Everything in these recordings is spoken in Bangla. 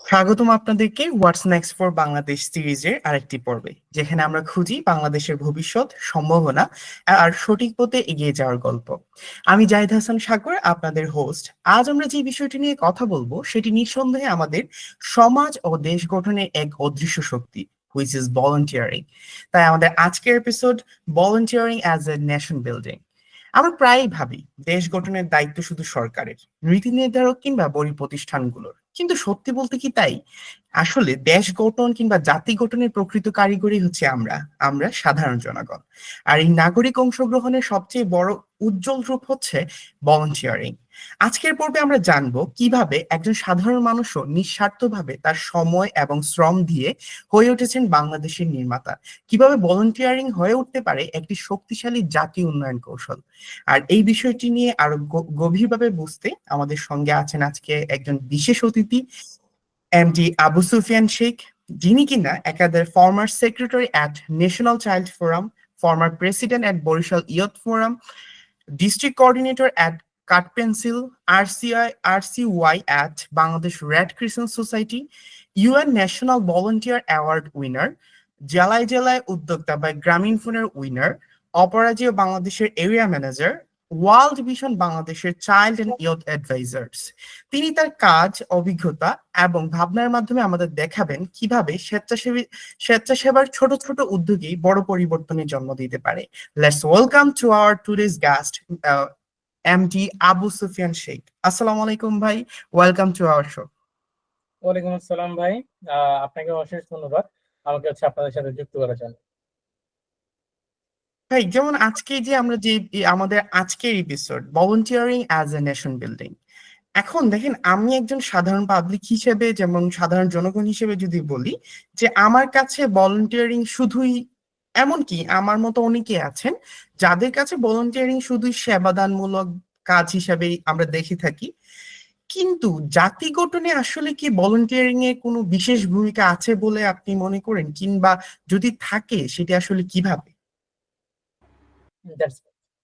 স্বাগতম আপনাদেরকে হোয়াটস নেক্সট ফর বাংলাদেশ সিরিজের আরেকটি পর্বে, যেখানে আমরা খুঁজি বাংলাদেশের ভবিষ্যৎ সম্ভাবনা আর সঠিক পথে এগিয়ে যাওয়ার গল্প। আমি জাহিদ হাসান সাগর, আপনাদের হোস্ট। আজ আমরা যে বিষয়টি নিয়ে কথা বলবো সেটি নিঃসন্দেহে আমাদের সমাজ ও দেশ গঠনের এক অদৃশ্য শক্তি, হুইচ ইজ ভলান্টিয়ারিং। তাই আমাদের আজকের episode, volunteering as a nation building. আমরা প্রায়ই ভাবি দেশ গঠনের দায়িত্ব শুধু সরকারের, নীতি নির্ধারক কিংবা বড় প্রতিষ্ঠানগুলোর। কিন্তু সত্যি বলতে কি তাই? আসলে দেশ গঠন কিংবা জাতি গঠনের প্রকৃত কারিগরি হচ্ছে আমরা, আমরা সাধারণ জনগণ। আর এই নাগরিক অংশগ্রহণের সবচেয়ে বড় উজ্জ্বল রূপ হচ্ছে ভলান্টিয়ারিং। আজকের পর্বে আমরা জানবো কিভাবে একজন সাধারণ মানুষও নিঃস্বার্থভাবে তার সময় এবং শ্রম দিয়ে হয়ে উঠেছেন বাংলাদেশের নির্মাতা, কিভাবে ভলান্টিয়ারিং হয়ে উঠতে পারে একটি শক্তিশালী জাতীয় উন্নয়ন কৌশল। আর এই বিষয়টি নিয়ে আরো গভীরভাবে বুঝতে আমাদের সঙ্গে আছেন আজকে একজন বিশেষ অতিথি, এমডি আবু সুফিয়ান শেখ, যিনি কিনা একাধারে former secretary at national child forum, former president at Barishal youth forum, district coordinator at Kathpencil, RCY at Bangladesh red crescent society, UN national volunteer award winner, জেলায় জেলায় উদ্যোক্তা বা গ্রামীণ ফোনের উইনার, অপরাজেয় বাংলাদেশের এরিয়া ম্যানেজার, ওয়ার্ল্ড ভিশন বাংলাদেশের চাইল্ড অ্যান্ড ইয়থ অ্যাডভাইজার্স। তিনি তার কাজ, অভিজ্ঞতা এবং ভাবনার মাধ্যমে আমাদের দেখাবেন কিভাবে স্বেচ্ছাসেবার ছোট ছোট উদ্যোগই বড় পরিবর্তনের জন্ম দিতে পারে। Let's welcome to our today's guest, MD Abu Sufiyan Sheikh. আসসালামু আলাইকুম ভাই, ওয়েলকাম টু আওয়ার শো। ওয়ালাইকুম আসসালাম ভাই। আপনাকে অশেষ ধন্যবাদ আমাকে আপনাদের সাথে যুক্ত করার জন্য। ভাই, যেমন আজকে যে আমরা যে আমাদের আজকের episode, volunteering as a nation building. এখন দেখেন, আমি একজন সাধারণ পাবলিক হিসেবে, যেমন সাধারণ জনগণ হিসেবে যদি বলি যে আমার কাছে ভলান্টিয়ারিং শুধুই, এমনকি আমার মতো অনেকে আছেন যাদের কাছে ভলান্টিয়ারিং শুধুই সেবাদানমূলক কাজ হিসেবেই আমরা দেখে থাকি। কিন্তু জাতি গঠনে আসলে কি ভলান্টিয়ারিং এর কোনো বিশেষ ভূমিকা আছে বলে আপনি মনে করেন, কিংবা যদি থাকে সেটা আসলে কিভাবে?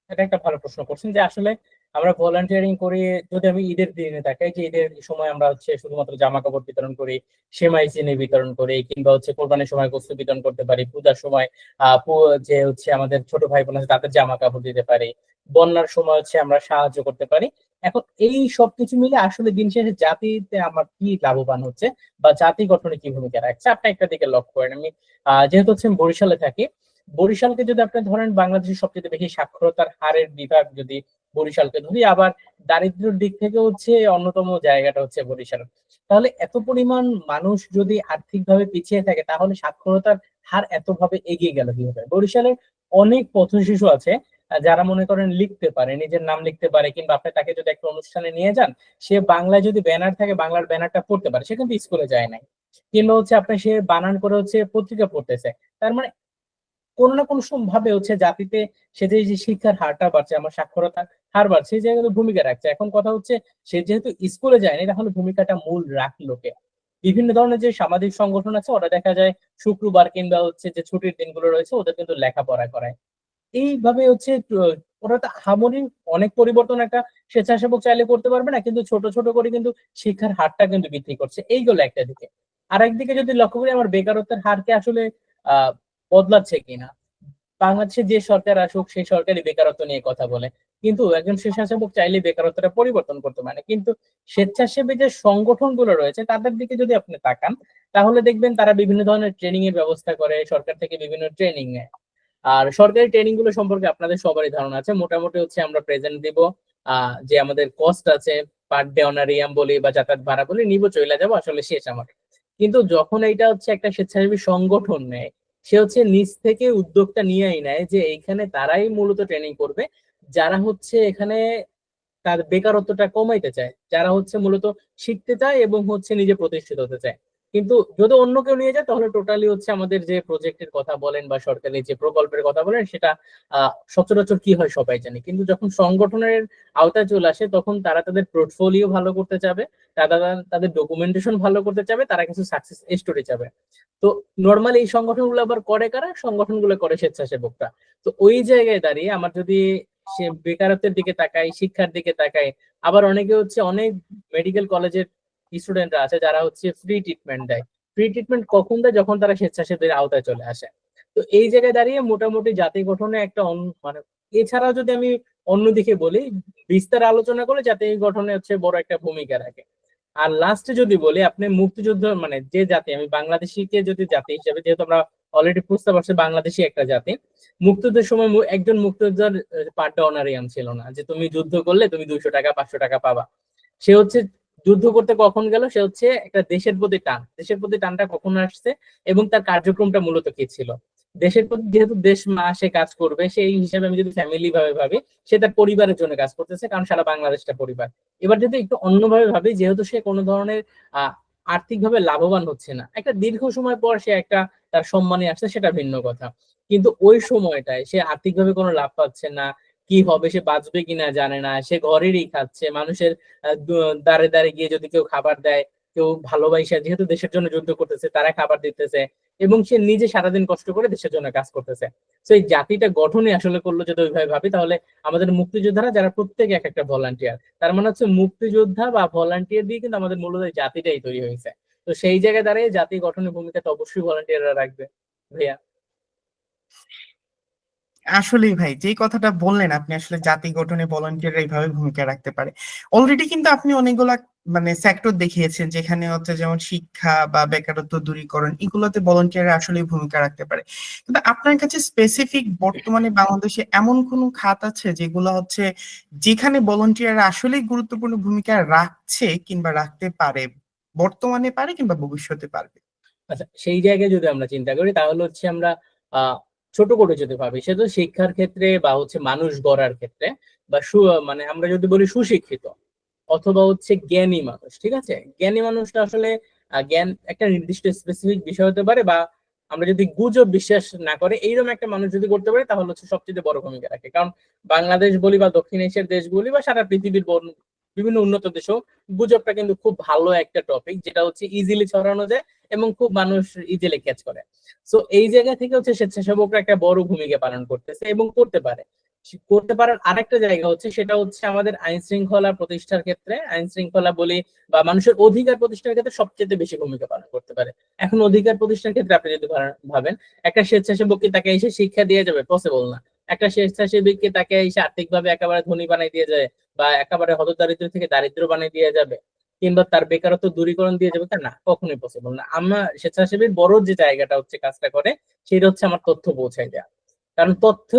এটা একটা ভালো প্রশ্ন করছেন যে আসলে আমরা ভলান্টিয়ারিং করি। যদি আমি ঈদের দিনে তাকাই, যে ঈদের সময় আমরা শুধুমাত্র জামা কাপড় বিতরণ করি, সেমাই চিনি বিতরণ করি, কিংবা কোরবানির সময় গোশত বিতরণ করতে পারি, পূজার সময় আমাদের ছোট ভাই বোন আছে তাদের জামা কাপড় দিতে পারি, বন্যার সময় আমরা সাহায্য করতে পারি। এখন এই সবকিছু মিলে আসলে দিন শেষে জাতিতে আমার কি লাভবান হচ্ছে বা জাতি গঠনে কি ভূমিকা রাখছে, আপনি একটা দিকে লক্ষ্য করেন। আমি যেহেতু আমি বরিশালে থাকি, বরিশালকে যদি আপনি ধরেন বাংলাদেশের সবচেয়ে বেশি সাক্ষরতার হারের বিভাগ যদি বরিশালকে ধরি, আবার দারিদ্র্যের দিক থেকে অন্যতম জায়গাটা বরিশাল। তাহলে এত পরিমাণ মানুষ যদি আর্থিকভাবে পিছিয়ে থাকে, তাহলে সাক্ষরতার হার এতভাবে এগিয়ে গেল কিভাবে? বরিশালের অনেক পথ শিশু আছে যারা মনে করেন লিখতে পারে, নিজের নাম লিখতে পারে, কিংবা আপনি তাকে যদি একটা অনুষ্ঠানে নিয়ে যান, সে বাংলায় যদি ব্যানার থাকে বাংলার ব্যানারটা পড়তে পারে, সে কিন্তু স্কুলে যায় নাই, কিংবা আপনি সে বানান করে পত্রিকা পড়তেছে। তার মানে কোন না কোন ভাবে জাতিতে সে যে শিক্ষার হারটা বাড়ছে, আমার সাক্ষরতার হার বাড়ছে, সেই জায়গায় ভূমিকা রাখছে। এখন কথা সে যেহেতু স্কুলে যায়নি, তাহলে ভূমিকাটা মূল রাখলো কে? বিভিন্ন ধরনের যে সামাজিক সংগঠন আছে, ওরা দেখা যায় শুক্রবার কিংবা যে ছুটির দিনগুলো রয়েছে ওদের কিন্তু লেখাপড়া করায়। এইভাবে ওরা তো হামরি অনেক পরিবর্তন একটা স্বেচ্ছাসেবক চাইলে করতে পারবে না, কিন্তু ছোট ছোট করে কিন্তু শিক্ষার হারটা কিন্তু বৃদ্ধি করছে। এইগুলো একটা দিকে। আর একদিকে যদি লক্ষ্য করি, আমার বেকারত্বের হারকে আসলে আহ বদলাচ্ছে কিনা। বাংলাদেশে যে সরকার আসুক, সেই সরকারই বেকারত্ব নিয়ে কথা বলে, কিন্তু একজন স্বেচ্ছাসেবক চাইলে বেকারত্বটা পরিবর্তন করতে পারে। কিন্তু স্বেচ্ছাসেবী যে সংগঠনগুলো রয়েছে তাদের দিকে যদি আপনি তাকান, তাহলে দেখবেন তারা বিভিন্ন ধরনের ট্রেনিং এর ব্যবস্থা করে, সরকার থেকে বিভিন্ন ট্রেনিং নেয়। আর সরকারি ট্রেনিং গুলো সম্পর্কে আপনাদের সবারই ধারণা আছে। মোটামুটি আমরা প্রেজেন্ট দিব, যে আমাদের কস্ট আছে, পার ডে অনারিয়াম বলি বা যাতায়াত ভাড়া বলি, নিব, চলে যাবো, আসলে শেষ আমার। কিন্তু যখন এইটা একটা স্বেচ্ছাসেবী সংগঠন নেয়, সে নিজ থেকে উদ্যোগটা নিয়েই নেয় যে এইখানে তারাই মূলত ট্রেনিং করবে, যারা এখানে তার বেকারত্বটা কমাইতে চায়, যারা মূলত শিখতে চায় এবং নিজে প্রতিষ্ঠিত হতে চায়। কিন্তু যদি অন্য কেউ নিয়ে যায়, তাহলে টোটালি আমাদের যে প্রজেক্টের কথা বলেন বা সরকারি যে প্রকল্পের কথা বলেন, সেটা সচরাচর কি হয় সবাই জানে। কিন্তু যখন সংগঠনের আওতায় চলে আসে, তখন তারা তাদের পোর্টফোলিও ভালো করতে চাবে, তারা তাদের ডকুমেন্টেশন ভালো করতে চাবে, তারা কিছু সাকসেস স্টোরি চাবে। তো নর্মালি এই সংগঠনগুলো আবার করে কারা? সংগঠনগুলো করে স্বেচ্ছাসেবকরা। তো ওই জায়গায় দাঁড়িয়ে আমার যদি সে বেকারত্বের দিকে তাকাই, শিক্ষার দিকে তাকাই, আবার অনেকে অনেক মেডিকেল কলেজের স্টুডেন্টরা আছে যারা হচ্ছে ফ্রি ট্রিটমেন্ট দেয়। ফ্রি ট্রিটমেন্ট কখন দেয়? যখন তারা স্বেচ্ছাসেবীর আওতায় চলে আসে। তো এই জায়গায় দাঁড়িয়ে মোটামুটি জাতি গঠনে একটা মানে এছাড়াও যদি আমি অন্যদিকে বলি, বিস্তার আলোচনা করে জাতি গঠনে হচ্ছে বড় একটা ভূমিকা রাখে। আর লাস্টে যদি বলি, আপনি মুক্তিযুদ্ধ মানে যে জাতি, আমি বাংলাদেশিকে যদি জাতি হিসেবে, যেহেতু আমরা অলরেডি বুঝতে পারছি বাংলাদেশি একটা জাতি, মুক্তিযুদ্ধের সময় একজন মুক্তিযোদ্ধার পার্টটা অনারিয়াম ছিল না যে তুমি যুদ্ধ করলে তুমি 200 টাকা 500 টাকা পাবা। সে হচ্ছে যুদ্ধ করতে কখন গেল, সে হচ্ছে একটা দেশের প্রতি টান, দেশের প্রতি টানটা কখন আসছে এবং তার কার্যক্রমটা মূলত কি ছিল। দেশের প্রতি যেহেতু দেশ মা, সে কাজ করবে, সেই হিসাবে আমি যদি ফ্যামিলি ভাবে ভাবি, সে তার পরিবারের জন্য কাজ করতেছে, কারণ সারা বাংলাদেশটা পরিবার। এবার যদি একটু অন্যভাবে ভাবি, যেহেতু সে কোনো ধরনের আর্থিকভাবে লাভবান হচ্ছে না, একটা দীর্ঘ সময় পর সে একটা তার সম্মানে আসছে, সেটা ভিন্ন কথা। কিন্তু ওই সময়টায় সে আর্থিকভাবে কোনো লাভ পাচ্ছে না, কি হবে, সে বাঁচবে কিনা জানে না, সে ঘরেরই খাচ্ছে, মানুষের দাঁড়ে দাঁড়ে গিয়ে যদি কেউ খাবার দেয়, কেউ ভালোবাসা, যেহেতু দেশের জন্য যুদ্ধ করতেছে, তারা খাবার দিতেছে, এবং সে নিজে সারাদিন কষ্ট করে দেশের জন্য কাজ করতেছে। তো এই জাতিটা গঠনে আসলে করলো যদি ওইভাবে ভাবি, তাহলে আমাদের মুক্তিযোদ্ধারা যারা প্রত্যেকে এক একটা ভলান্টিয়ার, তার মানে হচ্ছে মুক্তিযোদ্ধা বা ভলান্টিয়ার দিয়ে কিন্তু আমাদের মূলত এই জাতিটাই তৈরি হয়েছে। তো সেই জায়গায় দাঁড়িয়ে জাতি গঠনের ভূমিকাটা অবশ্যই ভলান্টিয়াররা রাখবে ভাইয়া। আসলেই ভাই, যে কথাটা বললেন আপনি, আসলে জাতি গঠনে ভলান্টিয়াররা এইভাবে ভূমিকা রাখতে পারে। অলরেডি কিন্তু আপনি অনেকগুলা মানে সেক্টর দেখিয়েছেন যেখানে হচ্ছে যেমন শিক্ষা বা বেকারত্ব দূরীকরণ, এগুলোতে ভলান্টিয়াররা আসলে ভূমিকা রাখতে পারে। কিন্তু আপনার কাছে স্পেসিফিক বর্তমানে বাংলাদেশে এমন কোনো খাত আছে যেগুলো হচ্ছে যেখানে ভলান্টিয়াররা আসলেই গুরুত্বপূর্ণ ভূমিকা রাখছে কিংবা রাখতে পারে, বর্তমানে পারে কিংবা ভবিষ্যতে পারবে? আচ্ছা, সেই জায়গায় যদি আমরা চিন্তা করি, তাহলে হচ্ছে আমরা আহ ছোট করে যদি ভাবি, সে তো শিক্ষার ক্ষেত্রে বা হচ্ছে মানুষ গড়ার ক্ষেত্রে, বা মানে আমরা যদি বলি সুশিক্ষিত অথবা হচ্ছে জ্ঞানী মানুষ, ঠিক আছে, জ্ঞানী মানুষটা আসলে জ্ঞান একটা নির্দিষ্ট স্পেসিফিক বিষয় হতে পারে, বা আমরা যদি গুজব বিশ্বাস না করে এইরকম একটা মানুষ যদি করতে পারে, তাহলে হচ্ছে সবচেয়ে বড় ভূমিকা রাখে। কারণ বাংলাদেশ বলি বা দক্ষিণ এশিয়ার দেশগুলি বা সারা পৃথিবীর বিভিন্ন উন্নত দেশও গুজবটা কিন্তু খুব ভালো একটা টপিক, যেটা হচ্ছে ইজিলি ছড়ানো যায় এবং খুব মানুষ ইজিলি ক্যাচ করে। সো এই জায়গা থেকে হচ্ছে স্বেচ্ছাসেবকরা একটা বড় ভূমিকা পালন করতেছে এবং করতে পারে। করতে পারার আরেকটা জায়গা হচ্ছে, সেটা হচ্ছে আমাদের আইন শৃঙ্খলা প্রতিষ্ঠার ক্ষেত্রে, আইন শৃঙ্খলা বলি বা মানুষের অধিকার প্রতিষ্ঠার ক্ষেত্রে সবচেয়ে বেশি ভূমিকা পালন করতে পারে। এখন অধিকার প্রতিষ্ঠার ক্ষেত্রে আপনি যদি ভাবেন, একটা স্বেচ্ছাসেবককে তাকে এসে শিক্ষা দিয়ে যাবে, পসিবল না। একটা স্বেচ্ছাসেবীকে তাকে এসে আর্থিকভাবে একেবারে ধনী বানাই দিয়ে যায়, বা একেবারে হতদারিদ্র থেকে দারিদ্র বানিয়ে দিয়ে যাবে, কিংবা তার বেকারত্ব দূরীকরণ দিয়ে যাবে, তা না, কখনোই পসিবল না। আমরা স্বেচ্ছাসেবীর বড় যে জায়গাটা হচ্ছে কাজটা করে, সেটা হচ্ছে আমার তথ্য পৌঁছায় দেওয়া। কারণ তথ্য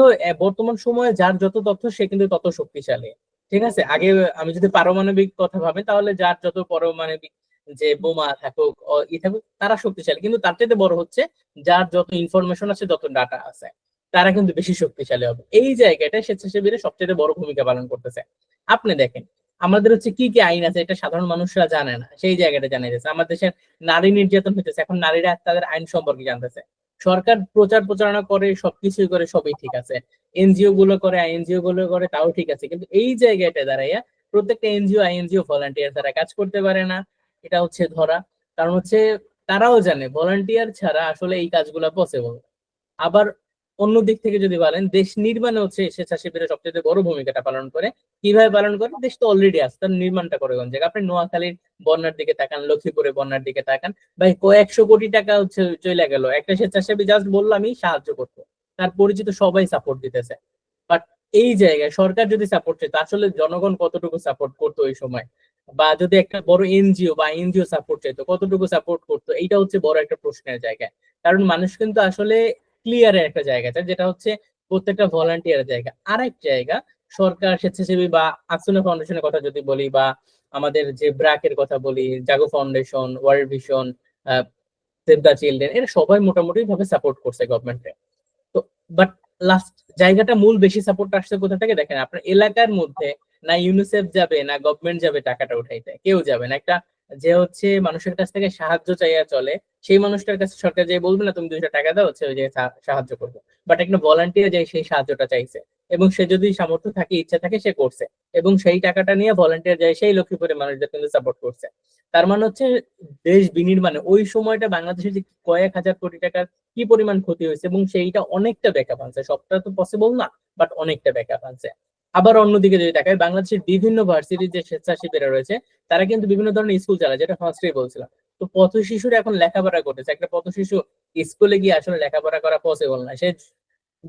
বর্তমান সময়ে যার যত তথ্য সে কিন্তু তত শক্তিশালী। ঠিক আছে, আগে আমি যদি পারমাণবিক কথা ভাবে, তাহলে যার যত পারমাণবিক যে বোমা থাকুক ই থাকুক, তারা শক্তিশালী, কিন্তু তার চাইতে বড় হচ্ছে যার যত ইনফরমেশন আছে, যত ডাটা আছে, তারা কিন্তু বেশি শক্তিশালী হবে। এই জায়গাটা স্বেচ্ছাসেবীরা সবচেয়ে বড় ভূমিকা পালন করতেছে। আপনি দেখেন আমাদের হচ্ছে কি কি আইন আছে, এটা সাধারণ মানুষরা জানে না, সেই জায়গাটা জানা যাচ্ছে। আমাদের দেশের নারী নির্যাতন হইতেছে, এখন নারীরা তাদের আইন সম্পর্কে জানতেছে। সরকার প্রচার প্রচারণা করে, সবকিছুই করে, সবই ঠিক আছে। এনজিও গুলো করে, আইএনজিও গুলো করে, তাও ঠিক আছে। কিন্তু এই জায়গাটা দাঁড়াইয়া প্রত্যেকটা এনজিও আইএনজিও ভলান্টিয়ার তারা কাজ করতে পারে না, এটা হচ্ছে ধরা। কারণ হচ্ছে তারাও জানে ভলান্টিয়ার ছাড়া আসলে এই কাজগুলো পসিবল। আবার অন্য দিক থেকে যদি বলেন, দেশ নির্মাণে হচ্ছে স্বেচ্ছাসেবীরা সবচেয়ে বড় ভূমিকাটা পালন করে। কিভাবে পালন করে? দেশ তো অলরেডি আছে, তার নির্মাণটা করে কোন জায়গায়? আপনি নোয়াখালীর বন্যার দিকে তাকান, লক্ষ্মীপুরের বন্যার দিকে তাকান, ভাই কয়েকশো কোটি টাকা হচ্ছে চলে গেল, একটা স্বেচ্ছাসেবী জাস্ট বললো আমি সাহায্য করবো, তার পরিচিত সবাই সাপোর্ট দিতেছে। বাট এই জায়গায় সরকার যদি সাপোর্ট চাইতো, আসলে জনগণ কতটুকু সাপোর্ট করতো ওই সময়? বা যদি একটা বড় এনজিও বা এনজিও সাপোর্ট চাইতো, কতটুকু সাপোর্ট করতো? এইটা হচ্ছে বড় একটা প্রশ্নের জায়গা। কারণ মানুষ কিন্তু আসলে ক্লিয়ারের একটা জায়গা, যেটা হচ্ছে প্রত্যেকটা ভলান্টিয়ারের জায়গা। আরেক জায়গা সরকার, স্বেচ্ছাসেবী বা আকসুনা ফাউন্ডেশনের কথা যদি বলি, বা আমাদের যে ব্র্যাকের কথা বলি, Jaago foundation, world vision, save the children, এরা সবাই মোটামুটি ভাবে সাপোর্ট করছে গভর্নমেন্টে। তো বাট লাস্ট জায়গাটা মূল বেশি সাপোর্ট আসছে কোথা থেকে? দেখেন আপনার এলাকার মধ্যে না ইউনিসেফ যাবে, না গভর্নমেন্ট যাবে টাকাটা উঠাইতে, কেউ যাবে না। একটা যে হচ্ছে মানুষের কাছ থেকে সাহায্য চাইয়া চলে, সেই মানুষটার কাছে সরকার যে বলবে না তুমি 200 টাকা দাও, হচ্ছে ওই যে সাহায্য করবে। বাট একটা ভলান্টিয়ার যে সেই সাহায্যটা চাইছে, এবং সে যদি সামর্থ্য থাকে, ইচ্ছা থাকে, সে করছে, এবং সেই টাকাটা নিয়ে ভলান্টিয়ার যায় সেই লক্ষ্মীপুরের মানুষদের কিন্তু সাপোর্ট করছে। তার মানে হচ্ছে দেশ বিনির্মাণে ওই সময়টা বাংলাদেশে যে কয়েক হাজার কোটি টাকার কি পরিমাণ ক্ষতি হয়েছে, এবং সেইটা অনেকটা ব্যাকআপ আনছে। সবটা তো পসিবল না, বাট অনেকটা ব্যাকআপ আনছে। আবার অন্যদিকে যদি তাকাই, বাংলাদেশের বিভিন্ন ভার্সিটির যে স্বেচ্ছাসেবীরা রয়েছে তারা কিন্তু বিভিন্ন ধরনের স্কুল চালায়, যেটা ফার্স্টেই বলছিলাম। তো পথ শিশুরা এখন লেখাপড়া করতেছে, একটা পথ শিশু স্কুলে গিয়ে আসলে লেখাপড়া করা পসিবল না। সে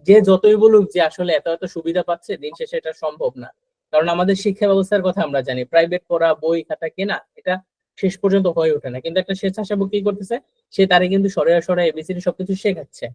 যে যতই বলুক যে আসলে এত এত সুবিধা পাচ্ছে, দিন শেষে এটা সম্ভব না। কারণ আমাদের শিক্ষা ব্যবস্থার কথা আমরা জানি, প্রাইভেট পড়া, বই খাতা কেনা, এটা শেষ পর্যন্ত হয়ে ওঠে না। কিন্তু একটা স্বেচ্ছাসেবক কি করতেছে, সে তারে কিন্তু সরাসরি সরাসরি এবিসিডি সবকিছু শেখাচ্ছে।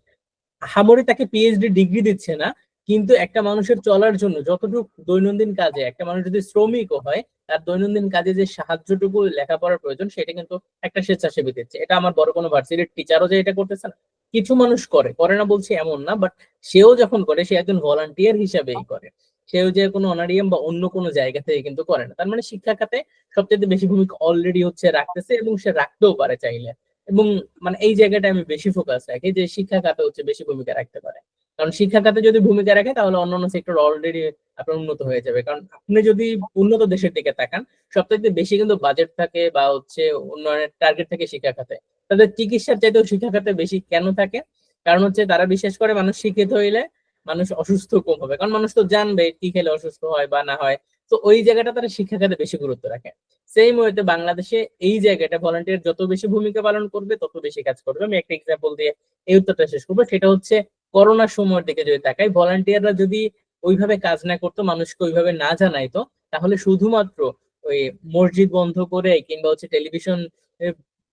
আহামরি তাকে পিএইচডি ডিগ্রি দিচ্ছে না, কিন্তু একটা মানুষের চলার জন্য যতটুকু দৈনন্দিন কাজে, একটা মানুষ যদি শ্রমিকও হয়, তার দৈনন্দিন কাজে যে সাহায্যটুকু লেখাপড়ার প্রয়োজন সেটা কিন্তু একটা স্বেচ্ছাসেবী দিচ্ছে। এটা আমার বড় কোনো ভার্সিটির টিচারও যে এটা করতেছে না, কিছু মানুষ করে, করে না বলছি এমন না, বাট সেও যখন করে সে একজন ভলান্টিয়ার হিসাবেই করে। সেও যে কোনো অনারিয়াম বা অন্য কোনো জায়গা থেকে কিন্তু করে না। তার মানে শিক্ষা খাতে সবচেয়ে বেশি ভূমিকা অলরেডি হচ্ছে রাখতেছে, এবং সে রাখতেও পারে চাইলে। এবং মানে এই জায়গাটা আমি বেশি ফোকাস রাখি যে শিক্ষা খাতে হচ্ছে বেশি ভূমিকা রাখতে পারে। কারণ শিক্ষা খাতে যদি ভূমিকা রাখে তাহলে অন্যান্য সেক্টর অলরেডি আপনার উন্নত হয়ে যাবে। কারণ আপনি যদি উন্নত দেশের দিকে তাকান, সবথেকে বেশি কিন্তু বাজেট থাকে বা হচ্ছে উন্নয়নের টার্গেট থাকে শিক্ষা খাতে। তাদের চিকিৎসার চাইতেও শিক্ষা খাতে বেশি কেন থাকে? কারণ হচ্ছে তারা বিশ্বাস করে মানুষ শিক্ষিত হইলে মানুষ অসুস্থ কম হবে, কারণ মানুষ তো জানবে কি খেলে অসুস্থ হয় বা না হয়। তো ওই জায়গাটা তারা শিক্ষা খাতে বেশি গুরুত্ব রাখে। সেম ওয়েতে বাংলাদেশে এই জায়গাটা ভলান্টিয়ার যত বেশি ভূমিকা পালন করবে তত বেশি কাজ করবে। আমি একটা এক্সাম্পল দিয়ে এই উত্তরটা শেষ করবো, সেটা হচ্ছে করোনার সময়ের দিকে যদি তাকাই, ভলান্টিয়াররা যদি ওইভাবে কাজ না করতো, মানুষকে ওইভাবে না জানাইতো, তাহলে শুধুমাত্র ওই মসজিদ বন্ধ করে কিংবা হচ্ছে টেলিভিশন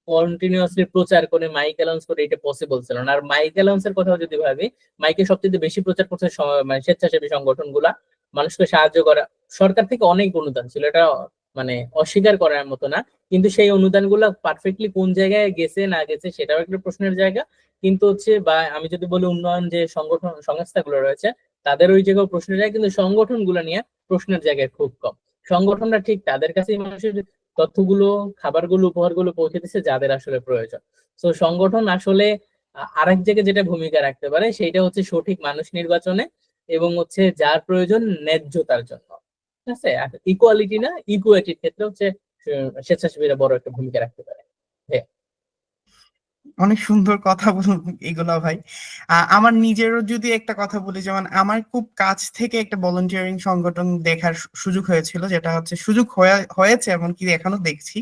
কন্টিনিউয়াসলি প্রচার করে মাইক অ্যানাউন্স করে এটা পসিবল ছিল না। আর মাইক অ্যানাউন্সের কথা যদি ভাবি, মাইকে সবচেয়ে বেশি প্রচার করছে মানে স্বেচ্ছাসেবী সংগঠন গুলা, মানুষকে সাহায্য করা। সরকার থেকে অনেক অনুদান ছিল, এটা মানে অস্বীকার করার মতো না, কিন্তু সেই অনুদান গুলা পারফেক্টলি কোন জায়গায় গেছে না গেছে সেটাও একটা প্রশ্নের জায়গা। কিন্তু হচ্ছে বা আমি যদি বলি উন্নয়ন যে সংগঠন সংস্থাগুলো রয়েছে তাদের ওই জায়গায় প্রশ্নের জায়গা, কিন্তু সংগঠন গুলো নিয়ে প্রশ্নের জায়গায় খুব কম। সংগঠনটা ঠিক তাদের কাছেই মানুষের তথ্যগুলো, খাবারগুলো, উপহারগুলো পৌঁছে দিচ্ছে যাদের আসলে প্রয়োজন। তো সংগঠন আসলে আরেক জায়গায় যেটা ভূমিকা রাখতে পারে সেটা হচ্ছে সঠিক মানুষ নির্বাচনে, এবং হচ্ছে যার প্রয়োজন ন্যায্যতার জন্য। ঠিক আছে, আর ইকুয়ালিটি না ইকুইটির ক্ষেত্রে হচ্ছে স্বেচ্ছাসেবীরা বড় একটা ভূমিকা রাখতে পারে। হ্যাঁ। অনেক সুন্দর কথা বলুন এগুলা ভাই। আমার নিজেরও যদি একটা কথা বলি, যেমন আমার খুব কাছ থেকে একটা ভলান্টিয়ারিং সংগঠন দেখার সুযোগ হয়েছিল, যেটা হচ্ছে সুযোগ হয়েছে এমনকি এখনো দেখছি।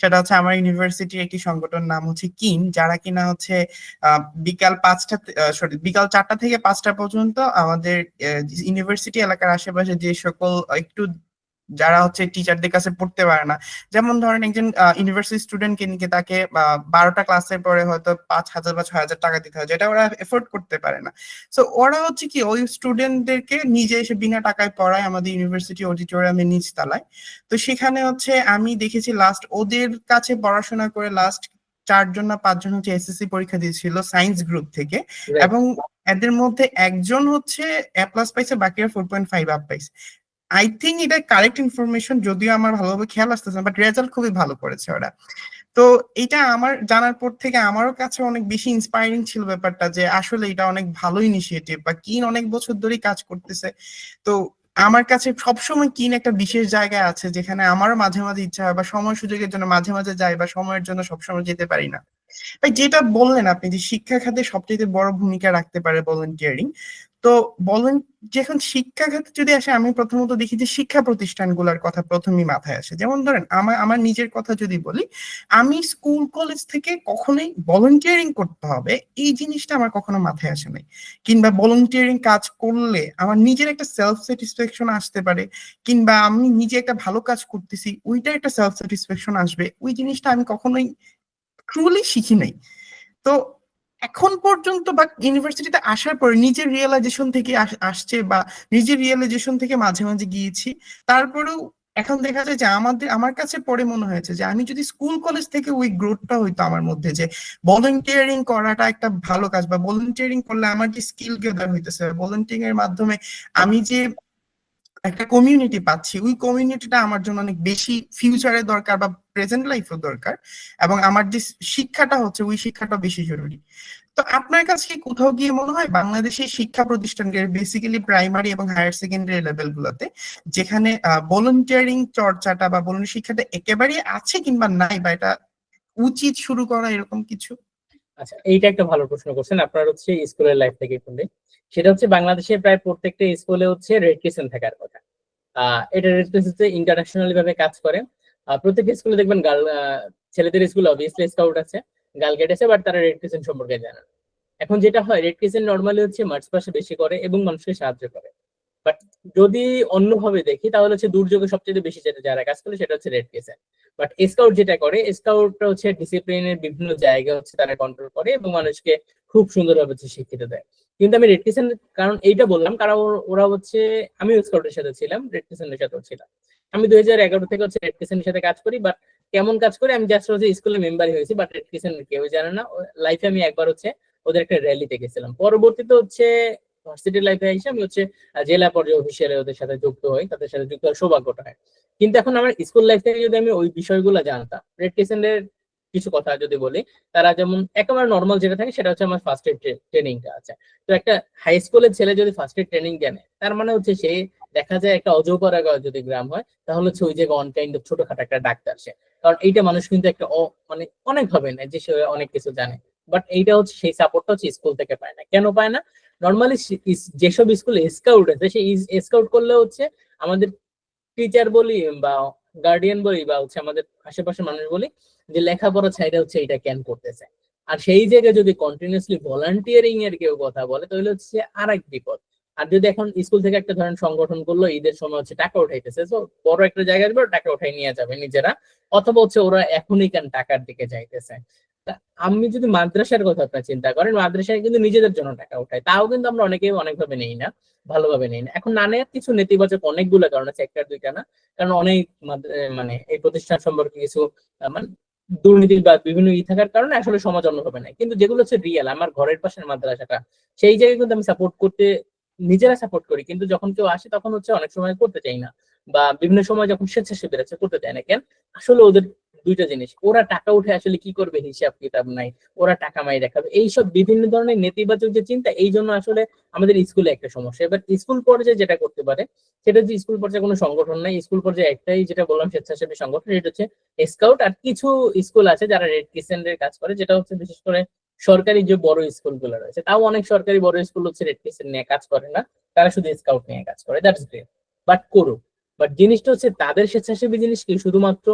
সেটা হচ্ছে আমার ইউনিভার্সিটির একটি সংগঠন, নাম হচ্ছে কিন, যারা কিনা হচ্ছে বিকাল 5টা, সরি, বিকাল 4টা থেকে 5টা পর্যন্ত আমাদের ইউনিভার্সিটি এলাকার আশেপাশে যে সকল একটু যারা হচ্ছে টিচারদের কাছে পড়তে পারে না, যেমন ধরেন একজন ইউনিভার্সিটি স্টুডেন্টকে নিয়ে তাকে 12টা ক্লাসের পরে হয়তো 5,000 বা 6,000 টাকা দিতে হয়, যেটা ওরা এফোর্ড করতে পারে না। তো ওরা হচ্ছে কি ওই স্টুডেন্টদেরকে নিজে এসে বিনা টাকায় পড়ায় আমাদের ইউনিভার্সিটি অডিটোরিয়ামে নিচ তলায়। তো সেখানে হচ্ছে আমি দেখেছি লাস্ট ওদের কাছে পড়াশোনা করে লাস্ট 4জন না 5জন হচ্ছে এসএসসি পরীক্ষা দিয়েছিল সায়েন্স গ্রুপ থেকে, রাইট। এবং এদের মধ্যে একজন হচ্ছে A+ পাইছে, বাকিরা 4.5 আপ পাইছে। আই থিঙ্ক এটা কারেক্ট ইনফরমেশন, যদিও আমার ভালোভাবে খেয়াল আসতেছে না, বাট রেজাল্ট খুবই ভালো করেছে ওরা। তো এটা আমার জানার পর থেকে আমারও কাছে অনেক বেশি ইন্সপায়ারিং ছিল ব্যাপারটা, যে আসলে এটা অনেক ভালো ইনিশিয়েটিভ, বা কিন অনেক বছর ধরেই কাজ করতেছে। তো আমার কাছে সবসময় কিন একটা বিশেষ জায়গায় আছে, যেখানে আমারও মাঝে মাঝে ইচ্ছা হয়, বা সময় সুযোগের জন্য মাঝে মাঝে যাই, বা সময়ের জন্য সবসময় যেতে পারি না। ভাই যেটা বললেন আপনি, যে শিক্ষা খাতে সবচেয়ে বড় ভূমিকা রাখতে পারে ভলান্টিয়ারিং, তো বলেন, যখন শিক্ষা খাতে যদি আসে, আমি প্রথমত দেখি যে শিক্ষা প্রতিষ্ঠানগুলোর কথা প্রথমেই মাথায় আসে। যেমন ধরেন আমার আমার নিজের কথা যদি বলি, আমি স্কুল কলেজ থেকে কখনোই ভলান্টিয়ারিং করতে হবে এই জিনিসটা আমার কখনো মাথায় আসে নাই, কিংবা ভলান্টিয়ারিং কাজ করলে আমার নিজের একটা সেলফ স্যাটিসফ্যাকশন আসতে পারে, কিংবা আমি নিজে একটা ভালো কাজ করতেছি ওইটা একটা সেলফ স্যাটিসফ্যাকশন আসবে, ওই জিনিসটা আমি কখনোই ট্রুলি শিখি নাই। তো এখন পর্যন্ত বা ইউনিভার্সিটিতে আসার পরে নিজের রিয়েলাইজেশন থেকে আসছে, বা নিজের রিয়েলাইজেশন থেকে মাঝে মাঝে গিয়েছি, তারপরেও এখন দেখা যায় যে আমার কাছে পরে মনে হয়েছে যে আমি যদি স্কুল কলেজ থেকে ওই গ্রোথটা হইতো আমার মধ্যে, যে ভলান্টিয়ারিং করাটা একটা ভালো কাজ, বা ভলান্টিয়ারিং করলে আমার যে স্কিল গেদার হইতেছে, ভলান্টিয়ারিং এর মাধ্যমে আমি যে একটা কমিউনিটি পাচ্ছি, ওই কমিউনিটিটা আমার জন্য অনেক বেশি ফিউচারে দরকার, বা প্রেজেন্ট লাইফেও দরকার, এবং আমার যে শিক্ষাটা হচ্ছে ওই শিক্ষাটা বেশি জরুরি। তো আপনার কাছে কি কোথাও গিয়ে মনে হয় বাংলাদেশের শিক্ষা প্রতিষ্ঠানকে, বেসিক্যালি প্রাইমারি এবং হায়ার সেকেন্ডারি লেভেল গুলোতে, যেখানে ভলান্টিয়ারিং চর্চাটা বা ভলান্টিয়ারিং শিক্ষাটা একেবারেই আছে কিংবা নাই, বা এটা উচিত শুরু করা, এরকম কিছু? আচ্ছা, এইটা একটা ভালো প্রশ্ন করছেন। আপনার হচ্ছে স্কুলের লাইফ থেকে শুনলে, সেটা হচ্ছে বাংলাদেশে প্রায় প্রত্যেকটা স্কুলে হচ্ছে রেড ক্রিসেন্ট থাকার কথা। এটা রেড ক্রিসেন্ট হচ্ছে ইন্টারন্যাশনালি ভাবে কাজ করে। প্রত্যেক স্কুলে দেখবেন ছেলেদের স্কুলে অবভিয়াসলি স্কাউট আছে, গার্ল গাইড আছে, বাট তারা রেড ক্রিসেন্ট সম্পর্কে জানে না। এখন যেটা হয়, রেড ক্রিসেন্ট নর্মালি হচ্ছে মার্চ পাশে বেশি করে এবং মানুষকে সাহায্য করে। বাট যদি অন্যভাবে দেখি তাহলে হচ্ছে দুর্যোগে সবচেয়ে বেশি যেটা যারা কাজ করে সেটা হচ্ছে রেড ক্রিসেন্ট। বাট স্কাউট যেটা করে, স্কাউটটা হচ্ছে ডিসিপ্লিনের বিভিন্ন জায়গা হচ্ছে তারা কন্ট্রোল করে এবং মানুষকে খুব সুন্দরভাবে হচ্ছে শিক্ষিত দেয়। কিন্তু আমি রেড ক্রিসেন্ট কারণ এইটা বললাম, কারণ ওরা হচ্ছে, আমি স্কাউটের সাথে ছিলাম, রেড ক্রিসেন্টের সাথেও ছিলাম। আমি 2011 থেকে হচ্ছে রেড ক্রিসেন্টের সাথে কাজ করি। বাট কেমন কাজ করি, আমি জাস্ট হচ্ছে স্কুলে মেম্বারই হয়েছি, বাট রেড ক্রিসেন্ট কেউ জানে না। লাইফে আমি একবার হচ্ছে ওদের একটা র্যালিতে গেছিলাম। পরবর্তীতে হচ্ছে ভার্সিটি লাইফে এসে আমি হচ্ছে জেলা পর্যায়ে অফিসিয়ালি ওদের সাথে যুক্ত হই, তাদের সাথে যুক্ত হওয়ার সৌভাগ্যটা হয়। কিন্তু এখন আমার স্কুল লাইফ থেকে যদি আমি ওই বিষয়গুলো জানতাম, রেড ক্রিসেন্টের কিছু কথা যদি বলি, তারা যেমন একেবারে নর্মাল যেটা থাকে সেটা হচ্ছে আমার ফার্স্ট এড ট্রেনিংটা আছে। তো একটা হাই স্কুলের ছেলে যদি ফার্স্ট এড ট্রেনিং জানে, তার মানে হচ্ছে সে দেখা যায় একটা অজপাড়া যদি গ্রাম হয় তাহলে হচ্ছে ওই জায়গায় অন কাইন্ড অফ ছোটখাটো একটা ডাক্তার সে। কারণ এইটা মানুষ কিন্তু একটা মানে অনেক ভাবে না যে সে অনেক কিছু জানে। বাট এইটা হচ্ছে সেই সাপোর্টটা হচ্ছে স্কুল থেকে পায় না। কেন পায় না? নর্মালি যেসব স্কুলে স্কাউট আছে, সেই স্কাউট করলে হচ্ছে আমাদের টিচার বলি বা গার্ডিয়ান বলি বা হচ্ছে আমাদের আশেপাশের মানুষ বলি যে লেখাপড়া ছাইরা হচ্ছে এটা কেন করতেছে। আর সেই জায়গায় যদি কন্টিনিউসলি ভলান্টিয়ারিং এর কেউ কথা বলে তাহলে হচ্ছে আর এক বিপদ। আর যদি এখন স্কুল থেকে একটা ধরেন সংগঠন করলো, ঈদের সময় হচ্ছে টাকা উঠাইতেছে, তো বড় একটা জায়গায় টাকা উঠাই নিয়ে যাবে নিজেরা, অথবা হচ্ছে ওরা এখনই কেন টাকার দিকে যাইতেছে। আমি যদি মাদ্রাসার কথা আপনার চিন্তা করেন, মাদ্রাসায় কিন্তু নিজেদের জন্য টাকা উঠায়, তাও কিন্তু আমরা অনেকেই অনেকভাবে নেই না, ভালোভাবে নেই না। এখন না নেওয়ার কিছু নেতিবাচক অনেকগুলো কারণ আছে, একটা দুইটা না। কারণ অনেক মানে এই প্রতিষ্ঠান সম্পর্কে কিছু মানে দুর্নীতি বা বিভিন্ন থাকার কারণে আসলে সমাজ অন্যভাবে নাই। কিন্তু যেগুলো হচ্ছে রিয়েল, আমার ঘরের পাশের মাদ্রাসাটা, সেই জায়গায় কিন্তু আমি সাপোর্ট করতে, নিজেরা সাপোর্ট করি, কিন্তু যখন কেউ আসে তখন হচ্ছে অনেক সময় করতে চাই না, বা বিভিন্ন সময় যখন স্বেচ্ছাসেবীরা আছে করতে চায় না। কেন? আসলে ওদের দুইটা জিনিস, ওরা টাকা উঠে আসলে কি করবে হিসাব কিতাব নাই, ওরা টাকা মাই দেখাবে, এইসব বিভিন্ন ধরনের নেতিবাচক যে চিন্তা, এই জন্য আসলে আমাদের স্কুলে একটা সমস্যা। এবার স্কুল পর্যায়ে যেটা করতে পারে সেটা হচ্ছে, স্কুল পর্যায়ে কোনো সংগঠন নাই, স্কুল পর্যায়ে একটাই যেটা বললাম স্বেচ্ছাসেবী সংগঠন, সেটা হচ্ছে স্কাউট। আর কিছু স্কুল আছে যারা রেড ক্রিসেন্টের কাজ করে, যেটা হচ্ছে বিশেষ করে সরকারি যে বড় স্কুল গুলো রয়েছে, তাও অনেক সরকারি বড় স্কুল হচ্ছে রেড ক্রিসেন্ট নিয়ে কাজ করে না, তারা শুধু স্কাউট নিয়ে কাজ করে। দ্যাটস গ্রেট, বাট করুক। বাট জিনিসটা হচ্ছে তাদের স্বেচ্ছাসেবী জিনিস কি শুধুমাত্র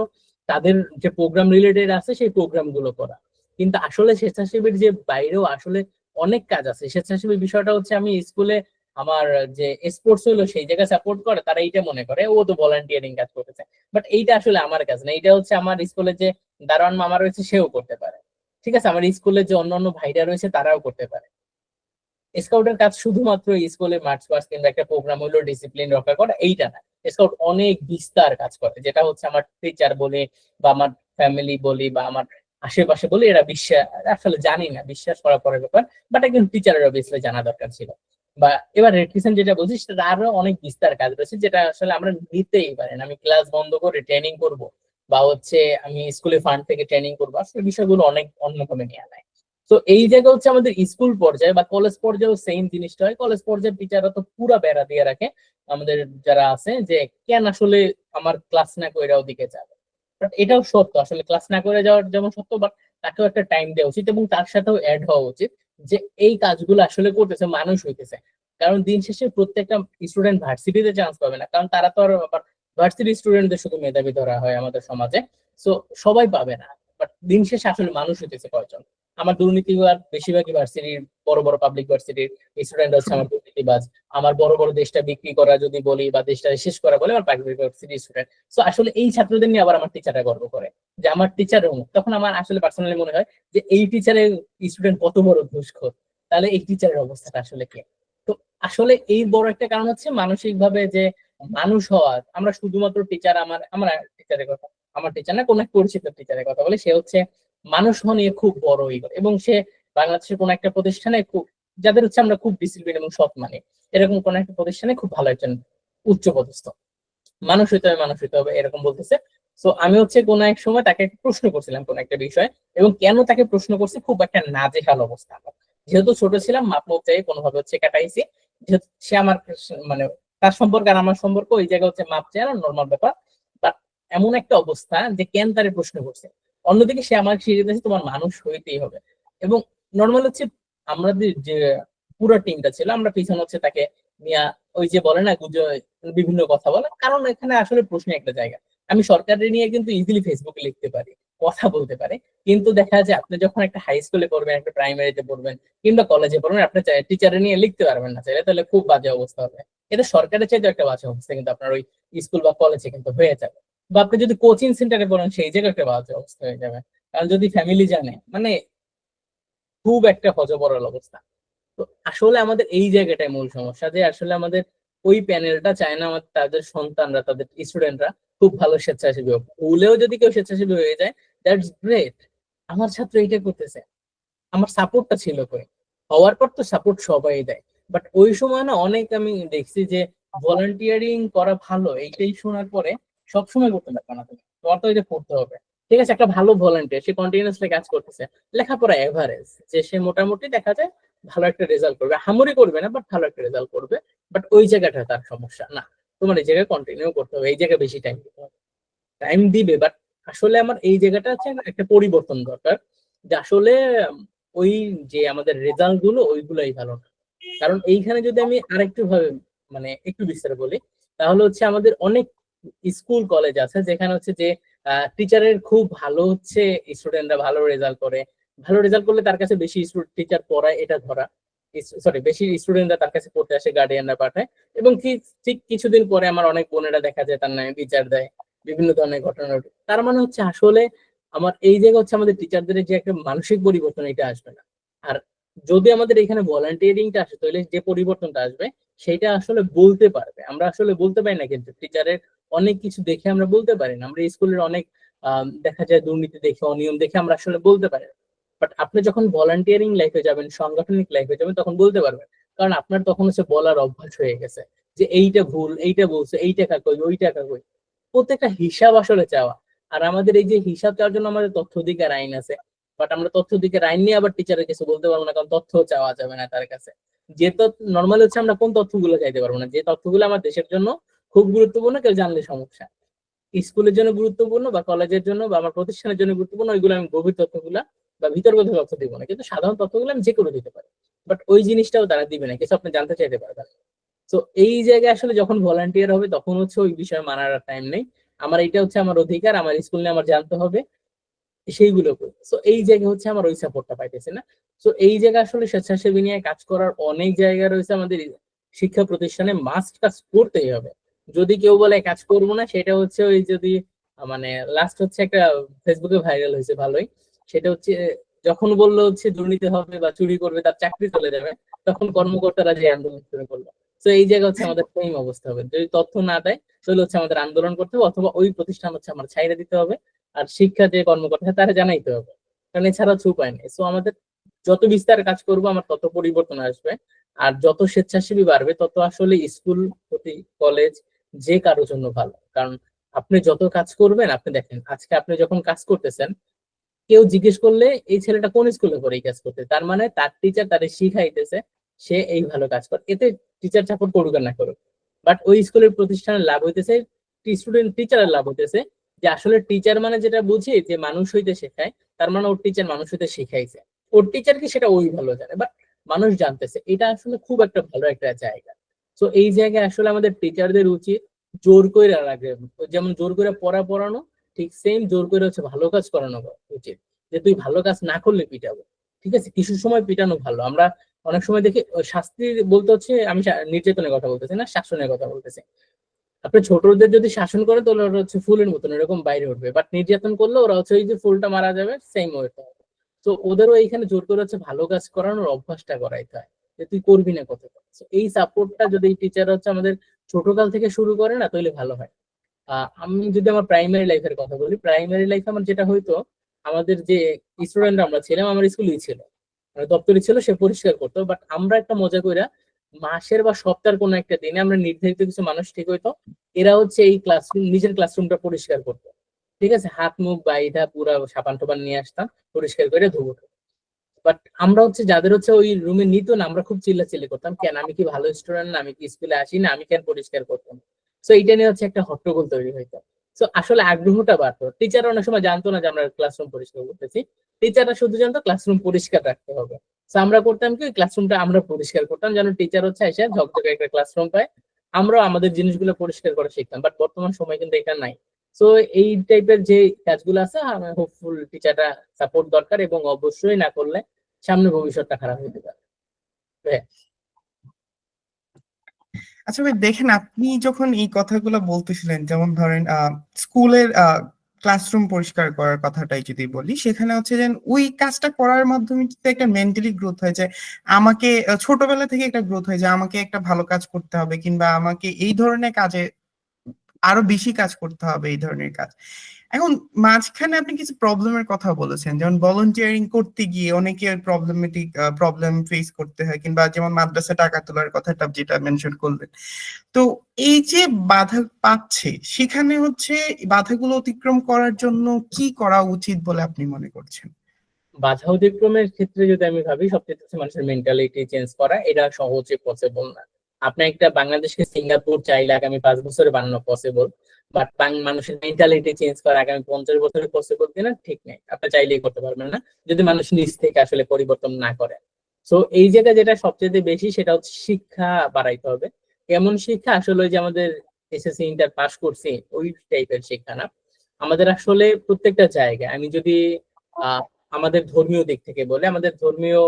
তাদের যে প্রোগ্রাম রিলেটেড আছে সেই প্রোগ্রাম গুলো করা, কিন্তু আসলে স্বেচ্ছাসেবীর যে বাইরেও আসলে অনেক কাজ আছে। স্বেচ্ছাসেবী বিষয়টা হচ্ছে, আমি স্কুলে আমার যে স্পোর্টস হলো সেই জায়গায় সাপোর্ট করে, তারা এইটা মনে করে ও তো ভলান্টিয়ারিং কাজ করতেছে। বাট এইটা আসলে আমার কাজ না, এটা হচ্ছে আমার স্কুলে যে দারোয়ান মামা রয়েছে সেও করতে পারে। ঠিক আছে, আমার স্কুলে যে অন্যান্য ভাইরা রয়েছে তারাও করতে পারে। স্কাউটের কাজ শুধুমাত্র স্কুলে মার্চ পাস্ট কিংবা একটা প্রোগ্রাম হলো ডিসিপ্লিন রক্ষা করা, এইটা না। স্কাউট অনেক বিস্তার কাজ করে, যেটা হচ্ছে আমার টিচার বলে বা আমার ফ্যামিলি বলি বা আমার আশেপাশে বলি, এরা বিশ্বাস আসলে জানি না, বিশ্বাস করা পরের ব্যাপার। বাট একজন টিচারের অবভিয়াসলি জানা দরকার ছিল। বা এবার রেড ক্রিসেন্ট যেটা বলছি সেটা আরো অনেক বিস্তার কাজ রয়েছে, যেটা আসলে আমরা নিতেই পারেন। আমি ক্লাস বন্ধ করে ট্রেনিং করব, বা হচ্ছে আমি স্কুলে ফান্ড থেকে ট্রেনিং করবো, আসলে বিষয়গুলো অনেক অন্যভাবে নেওয়া নেয়। তো এই জায়গা হচ্ছে আমাদের স্কুল পর্যায়ে বা কলেজ পর্যায়েও সেম জিনিসটা হয়। কলেজ পর্যায়ের টিচাররা তো পুরা বেড়া দিয়ে রাখে আমাদের যারা আছে, যে কেন আসলে আমার ক্লাস না করে ওদিকে যাবে। বাট এটাও সত্য, আসলে ক্লাস না করে যাওয়ার যেমন সত্য, বাট তাকেও একটা টাইম দেওয়া উচিত এবং তার সাথেও অ্যাড হওয়া উচিত, যে এই কাজগুলো আসলে করতেছে, মানুষ হইতেছে। কারণ দিন শেষে প্রত্যেকটা স্টুডেন্ট ভার্সিটিতে চান্স পাবে না, কারণ তারা তো আর ভার্সিটি স্টুডেন্টদের শুধু মেধাবী ধরা হয় আমাদের সমাজে। সো সবাই পাবে না। বাট দিন শেষে আসলে মানুষ হইতেছে কয়জন? আমার দুর্নীতিবাজ বেশিরভাগই ভার্সিটির, বড় বড় পাবলিক ভার্সিটির স্টুডেন্ট হচ্ছে আমার দুর্নীতিবাজ। আমার বড় বড় দেশটা বিক্রি করা যদি বলি বা দেশটা শেষ করা বলে, আমার পাবলিক ভার্সিটির স্টুডেন্ট। সো আসলে এই ছাত্রদের নিয়ে আবার আমার টিচাররা গর্ব করে যে আমার টিচার অমুক। তখন আমার আসলে পার্সোনালি মনে হয় যে এই টিচারের স্টুডেন্ট কত বড় ঘুষখোর, তাহলে এই টিচারের অবস্থাটা আসলে কি? তো আসলে এই বড় একটা কারণ হচ্ছে মানসিক ভাবে যে মানুষ হওয়া। আমরা শুধুমাত্র টিচার, আমার আমার টিচারের কথা, আমার টিচার না, কোন এক পরিচিত টিচারের কথা বলে, সে হচ্ছে মানুষ হওয়া নিয়ে খুব বড় এবং সে বাংলাদেশের কোন একটা প্রতিষ্ঠানে খুব, যাদের হচ্ছে আমরা খুব ডিসিপ্লিন এবং সৎ মানি, এরকম কোন একটা প্রতিষ্ঠানে খুব ভালো একজন উচ্চ পদস্থ মানুষ হইতে হবে, মানুষ হইতে হবে এরকম বলতেছে। তো আমি হচ্ছে কোন এক সময় তাকে একটা প্রশ্ন করছিলাম কোন একটা বিষয়, এবং কেন তাকে প্রশ্ন করছি, খুব একটা নাজেহাল অবস্থা আমার। যেহেতু ছোট ছিলাম, মাপ মুপ চাই কোনোভাবে হচ্ছে কাটাইছি। যেহেতু সে আমার মানে তার সম্পর্কে আর আমার সম্পর্ক ওই জায়গায় হচ্ছে মাপ চাই, আর নর্মাল ব্যাপার। বাট এমন একটা অবস্থা যে কেন তারে প্রশ্ন করছে, অন্যদিকে সে আমাকে শিখিয়ে দিয়েছে তোমার মানুষ হইতেই হবে। এবং নর্মাল হচ্ছে আমাদের যে পুরো টিমটা ছিল, আমরা পিছনে হচ্ছে তাকে মিয়া ওই যে বলে না বিভিন্ন কথা বলে, কারণ এখানে আসলে প্রশ্ন একটা জায়গা। আমি সরকারের নিয়ে কিন্তু ইজিলি ফেসবুকে লিখতে পারি, কথা বলতে পারি, কিন্তু দেখা যায় আপনি যখন একটা হাই স্কুলে পড়বেন, একটা প্রাইমারিতে পড়বেন কিংবা কলেজে পড়বেন, আপনি টিচারের নিয়ে লিখতে পারবেন না চাইলে, তাহলে খুব বাজে অবস্থা হবে। এটা সরকারের চাইতে একটা বাজে অবস্থা কিন্তু আপনার ওই স্কুল বা কলেজে কিন্তু হয়ে যাবে। বা আপনি যদি কোচিং সেন্টারে পড়েন সেই জায়গায় একটা বাজে অবস্থা হয়ে যাবে, কারণ যদি ফ্যামিলি জানে মানে খুব একটা হযবরল অবস্থা। তো আসলে আমাদের এই জায়গাটাই মূল সমস্যা, যে আসলে আমাদের ওই প্যানেলটা চায় না আমাদের তাদের সন্তানরা, তাদের স্টুডেন্টরা খুব ভালো স্বেচ্ছাসেবী হোক। ভুলেও যদি কেউ স্বেচ্ছাসেবী হয়ে যায়, দ্যাটস গ্রেট, আমার ছাত্র এটা করতেছে, আমার সাপোর্টটা ছিল কই? হওয়ার পর তো সাপোর্ট সবাই দেয়, বাট ওই সময় না অনেক আমি দেখছি যে ভলান্টিয়ারিং করা ভালো এইটাই শোনার পরে সবসময় করতে পারবে না তুমি, তোমার তো এটা করতে হবে। ঠিক আছে, একটা ভালো ভলান্টিয়ার সে কন্টিনিউয়াসলি কাজ করতেছে, লেখাপড়া এভারেজ, যে সে মোটামুটি দেখা যায় ভালো একটা রেজাল্ট করবে, হামুরি করবে না বাট ভালো একটা রেজাল্ট করবে, বাট ওই জায়গাটা তার সমস্যা না। তোমার এই জায়গায় কন্টিনিউ করতে হবে, এই জায়গায় বেশি টাইম দিতে হবে, টাইম দিবে, বাট আসলে আমার এই জায়গাটা হচ্ছে একটা পরিবর্তন দরকার, যে আসলে ওই যে আমাদের রেজাল্ট গুলো ওইগুলাই ভালো না। কারণ এইখানে যদি আমি আরেকটু ভাবে মানে একটু বিস্তারে বলি, তাহলে হচ্ছে আমাদের অনেক স্কুল কলেজ আছে যেখানে হচ্ছে যে টিচারের খুব ভালো হচ্ছে, স্টুডেন্টরা ভালো রেজাল্ট করে, ভালো রেজাল্ট করলে তার কাছে বেশি টিচার পড়ায় এটা ধরা, সরি বেশি স্টুডেন্টরা তার কাছে পড়তে আসে, গার্ডিয়ানরা পাঠায়, এবং কি ঠিক কিছুদিন পরে আমার অনেক বোনেরা দেখা যায় তার নামে বিচার দেয়, বিভিন্ন ধরনের ঘটনা ঘটে। তার মানে হচ্ছে আসলে আমার এই জায়গা হচ্ছে আমাদের টিচারদের যে একটা মানসিক পরিবর্তন এটা আসবে না। আর যদি আমাদের এখানে ভলান্টিয়ারিংটা আসে তাহলে যে পরিবর্তনটা আসবে সেটা আসলে বলতে পারবে, আমরা আসলে বলতে পারি না, কিন্তু টিচারের অনেক কিছু দেখে আমরা বলতে পারি না, আমরা স্কুলের অনেক দেখা যায় দুর্নীতি দেখে, অনিয়ম দেখে আমরা আসলে বলতে পারি না। বাট আপনি যখন ভলান্টিয়ারিং লাইফে যাবেন, সাংগঠনিক লাইফে যাবেন, তখন বলতে পারবেন, কারণ আপনার তখন হচ্ছে বলার অভ্যাস হয়ে গেছে, যে এইটা ভুল, এইটা বলছে, এই টাকা কই, ওই টাকা কই, প্রত্যেকটা হিসাব আসলে চাওয়া। আর আমাদের এই যে হিসাব চাওয়ার জন্য আমাদের তথ্য অধিকার আইন আছে, বাট আমরা তথ্য অধিকার আইন নিয়ে আবার টিচারের কিছু বলতে পারবো না, কারণ তথ্য চাওয়া যাবে না তার কাছে। যে তথ্য নর্মালি হচ্ছে আমরা কোন তথ্যগুলো চাইতে পারবো না, যে তথ্যগুলো আমার দেশের জন্য খুব গুরুত্বপূর্ণ, কেউ জানলে সমস্যা, স্কুলের জন্য গুরুত্বপূর্ণ বা কলেজের জন্য বা আমার প্রতিষ্ঠানের জন্য গুরুত্বপূর্ণ, ওইগুলো আমি গভীর তথ্যগুলা বা বিতর্কিত তথ্য দিব না, কিন্তু সাধারণ তথ্যগুলো আমি যে করে দিতে পারি। বাট ওই জিনিসটাও তারা দিবে না, কিছু আপনি জানতে চাইতে পারবেন। তো এই জায়গায় আসলে যখন ভলান্টিয়ার হবে তখন হচ্ছে ওই বিষয়ে মানার টাইম নেই, আমার এটা হচ্ছে আমার অধিকার, আমার স্কুল নিয়ে আমার জানতে হবে, সেইগুলো করি। তো এই জায়গায় হচ্ছে আমার ওই সাপোর্টটা পাইতেছে না। তো এই জায়গায় আসলে স্বেচ্ছাসেবী নিয়ে কাজ করার অনেক জায়গা রয়েছে আমাদের শিক্ষা প্রতিষ্ঠানে, মাস্ট কাজ করতেই হবে। যদি কেউ বলে কাজ করবো না, সেটা হচ্ছে ওই যদি মানে লাস্ট হচ্ছে একটা ফেসবুকে ভাইরাল হয়েছে ভালোই, সেটা হচ্ছে যখন বললো হচ্ছে দুর্নীতি হবে বা চুরি করবে তার চাকরি চলে যাবে, তখন কর্মকর্তারা যে আন্দোলন শুরু করলো। তো এই জায়গা হচ্ছে আমাদের সেম অবস্থা হবে, যদি তথ্য না দেয় তাহলে হচ্ছে আমাদের আন্দোলন করতে হবে, অথবা ওই প্রতিষ্ঠান হচ্ছে আমার ছাইড়া দিতে হবে, আর শিক্ষা যে কর্মকর্তা তারা জানাইতে হবে, কারণ এছাড়া হচ্ছে উপায় নেই। সো আমাদের যত বিস্তার কাজ করব আমার তত পরিবর্তন আসবে, আর যত স্বেচ্ছাসেবী বাড়বে তত আসলে স্কুল প্রতি কলেজ যে কারোর জন্য ভালো। কারণ আপনি যত কাজ করবেন, আপনি দেখেন আজকে আপনি যখন কাজ করতেছেন, কেউ জিজ্ঞেস করলে এই ছেলেটা কোন স্কুলে পড়ে এই কাজ করতে, তার মানে তার টিচার তাদের শিখাইতেছে সে এই ভালো কাজ করে, এতে টিচার সাপোর্ট করুক আর না করুক, বাট ওই স্কুলের প্রতিষ্ঠানের লাভ হইতেছে, স্টুডেন্ট টিচারের লাভ হইতেছে, যে আসলে টিচার মানে যেটা বুঝি যে মানুষ হইতে শেখায়, তার মানে ওর টিচার মানুষ হইতে শিখাইছে, ওর টিচার কি সেটা ওই ভালো জানে, বাট মানুষ জানতেছে, এটা আসলে খুব একটা ভালো একটা জায়গা। তো এই জায়গায় আসলে আমাদের টিচারদের উচিত জোর করে রাখবে, যেমন জোর করে পড়ানো, ঠিক সেম জোর করে হচ্ছে ভালো কাজ করানো উচিত, যে তুই ভালো কাজ না করলে পিটাবো। ঠিক আছে, কিছু সময় পিটানো ভালো, আমরা অনেক সময় দেখি শাস্তি বলতে হচ্ছে, আমি নির্যাতনের কথা বলতেছি না, শাসনের কথা বলতেছি। আপনি ছোটদের যদি শাসন করে তাহলে ওরা হচ্ছে ফুলের মতন এরকম বাইরে উঠবে, বাট নির্যাতন করলে ওরা হচ্ছে ওই যে ফুলটা মারা যাবে সেম ওয়েতে। তো ওদেরও এইখানে জোর করে হচ্ছে ভালো কাজ করানোর অভ্যাসটা করাইতে হয়, যে তুই করবি না কত। এই সাপোর্টটা যদি টিচার হচ্ছে আমাদের ছোটকাল থেকে শুরু করে না, তাহলে ভালো হয়। আমি যদি আমার প্রাইমারি লাইফের কথা বলি, প্রাইমারি লাইফে আমার যেটা হইতো, আমাদের যে স্টুডেন্ট আমরা ছিলাম, আমার স্কুলই ছিল, মানে দপ্তরি ছিল, সে পরিষ্কার করতো, বাট আমরা একটা মজা কইরা মাসের বা সপ্তাহের কোনো একটা দিনে আমরা নির্ধারিত কিছু মানুষ ঠিক হইতো, এরা হচ্ছে এই ক্লাসরুম, নিজের ক্লাসরুমটা পরিষ্কার করতো। ঠিক আছে, হাত মুখ বাইধা পুরা সাবান টাবান নিয়ে আসতাম, পরিষ্কার করে ধুবো। বাট আমরা হচ্ছে যাদের হচ্ছে ওই রুমে নিত না, আমরা খুব চিল্লাচিল্লি করতাম, কেন আমি কি ভালো স্টুডেন্ট না, আমি কি স্কুলে আসি না, আমি কেন পরিষ্কার করতাম। তো এইটা নিয়ে হচ্ছে একটা হট্টগোল তৈরি হইতো। তো আসলে আগ্রহটা বাড়তো। টিচার অনেক সময় জানতো না যে আমরা ক্লাসরুম পরিষ্কার করতেছি, টিচাররা শুধু জানতো ক্লাসরুম পরিষ্কার রাখতে হবে। তো আমরা করতাম কি, ক্লাসরুমটা আমরা পরিষ্কার করতাম যেন টিচার হচ্ছে এসে ঝকঝকে একটা ক্লাসরুম পায়, আমরা আমাদের জিনিসগুলো পরিষ্কার করা শিখতাম। বাট বর্তমান সময় কিন্তু এটা নাই। তো এই টাইপের যে কাজগুলো আছে, আমি হোপফুল টিচাররা সাপোর্ট দরকার, এবং অবশ্যই না করলে সামনে ভবিষ্যৎটা খারাপ হতে পারে। হ্যাঁ। আচ্ছা ভাই, দেখেন আপনি যখন এই কথাগুলো বলতেছিলেন, যেমন ধরেন স্কুলের ক্লাসরুম পরিষ্কার করার কথাটাই যদি বলি, সেখানে হচ্ছে যে ওই কাজটা করার মাধ্যমে কিন্তু একটা মেন্টালি গ্রোথ হয় যে আমাকে ছোটবেলা থেকে একটা গ্রোথ হয় যে আমাকে একটা ভালো কাজ করতে হবে, কিংবা আমাকে এই ধরনের কাজে আরো বেশি কাজ করতে হবে, এই ধরনের কাজ। এখন মাঝখানে আপনি কিছু প্রবলেমের কথা বলেছেন, যেমন ভলান্টিয়ারিং করতে গিয়ে অনেকে প্রবলেম ফেস করতে হয়, কিংবা যেমন মাদ্রাসা টাকা তোলার কথাটা যেটা মেনশন করলেন। তো এই যে বাধা পাচ্ছে, সেখানে হচ্ছে বাধাগুলো অতিক্রম করার জন্য কি করা উচিত বলে আপনি মনে করছেন? বাধা অতিক্রমের ক্ষেত্রে যদি আমি ভাবি, সবচেয়ে হচ্ছে মানুষের মেন্টালিটি চেঞ্জ করা, এটা সহজে পসিবল না। আপনি একটা বাংলাদেশকে সিঙ্গাপুর চাইলে আগামী 5 বছরে বানানো পসিবল, বাট মানুষের মেন্টালিটি চেঞ্জ করা আগামী 50 বছরে পসিবল কিনা ঠিক নেই, আপনি চাইলেই করতে পারবেন না যদি মানুষ নিজ থেকে আসলে পরিবর্তন না করে। তো এই জায়গায় যেটা সবচেয়ে বেশি, সেটা হচ্ছে শিক্ষা বাড়াইতে হবে। এমন শিক্ষা আসলে ওই যে আমাদের এসএসসি ইন্টার পাস করছি ওই টাইপের শিক্ষা না। আমাদের আসলে প্রত্যেকটা জায়গায়, আমি যদি আমাদের ধর্মীয় দিক থেকে বলে, আমাদের ধর্মীয়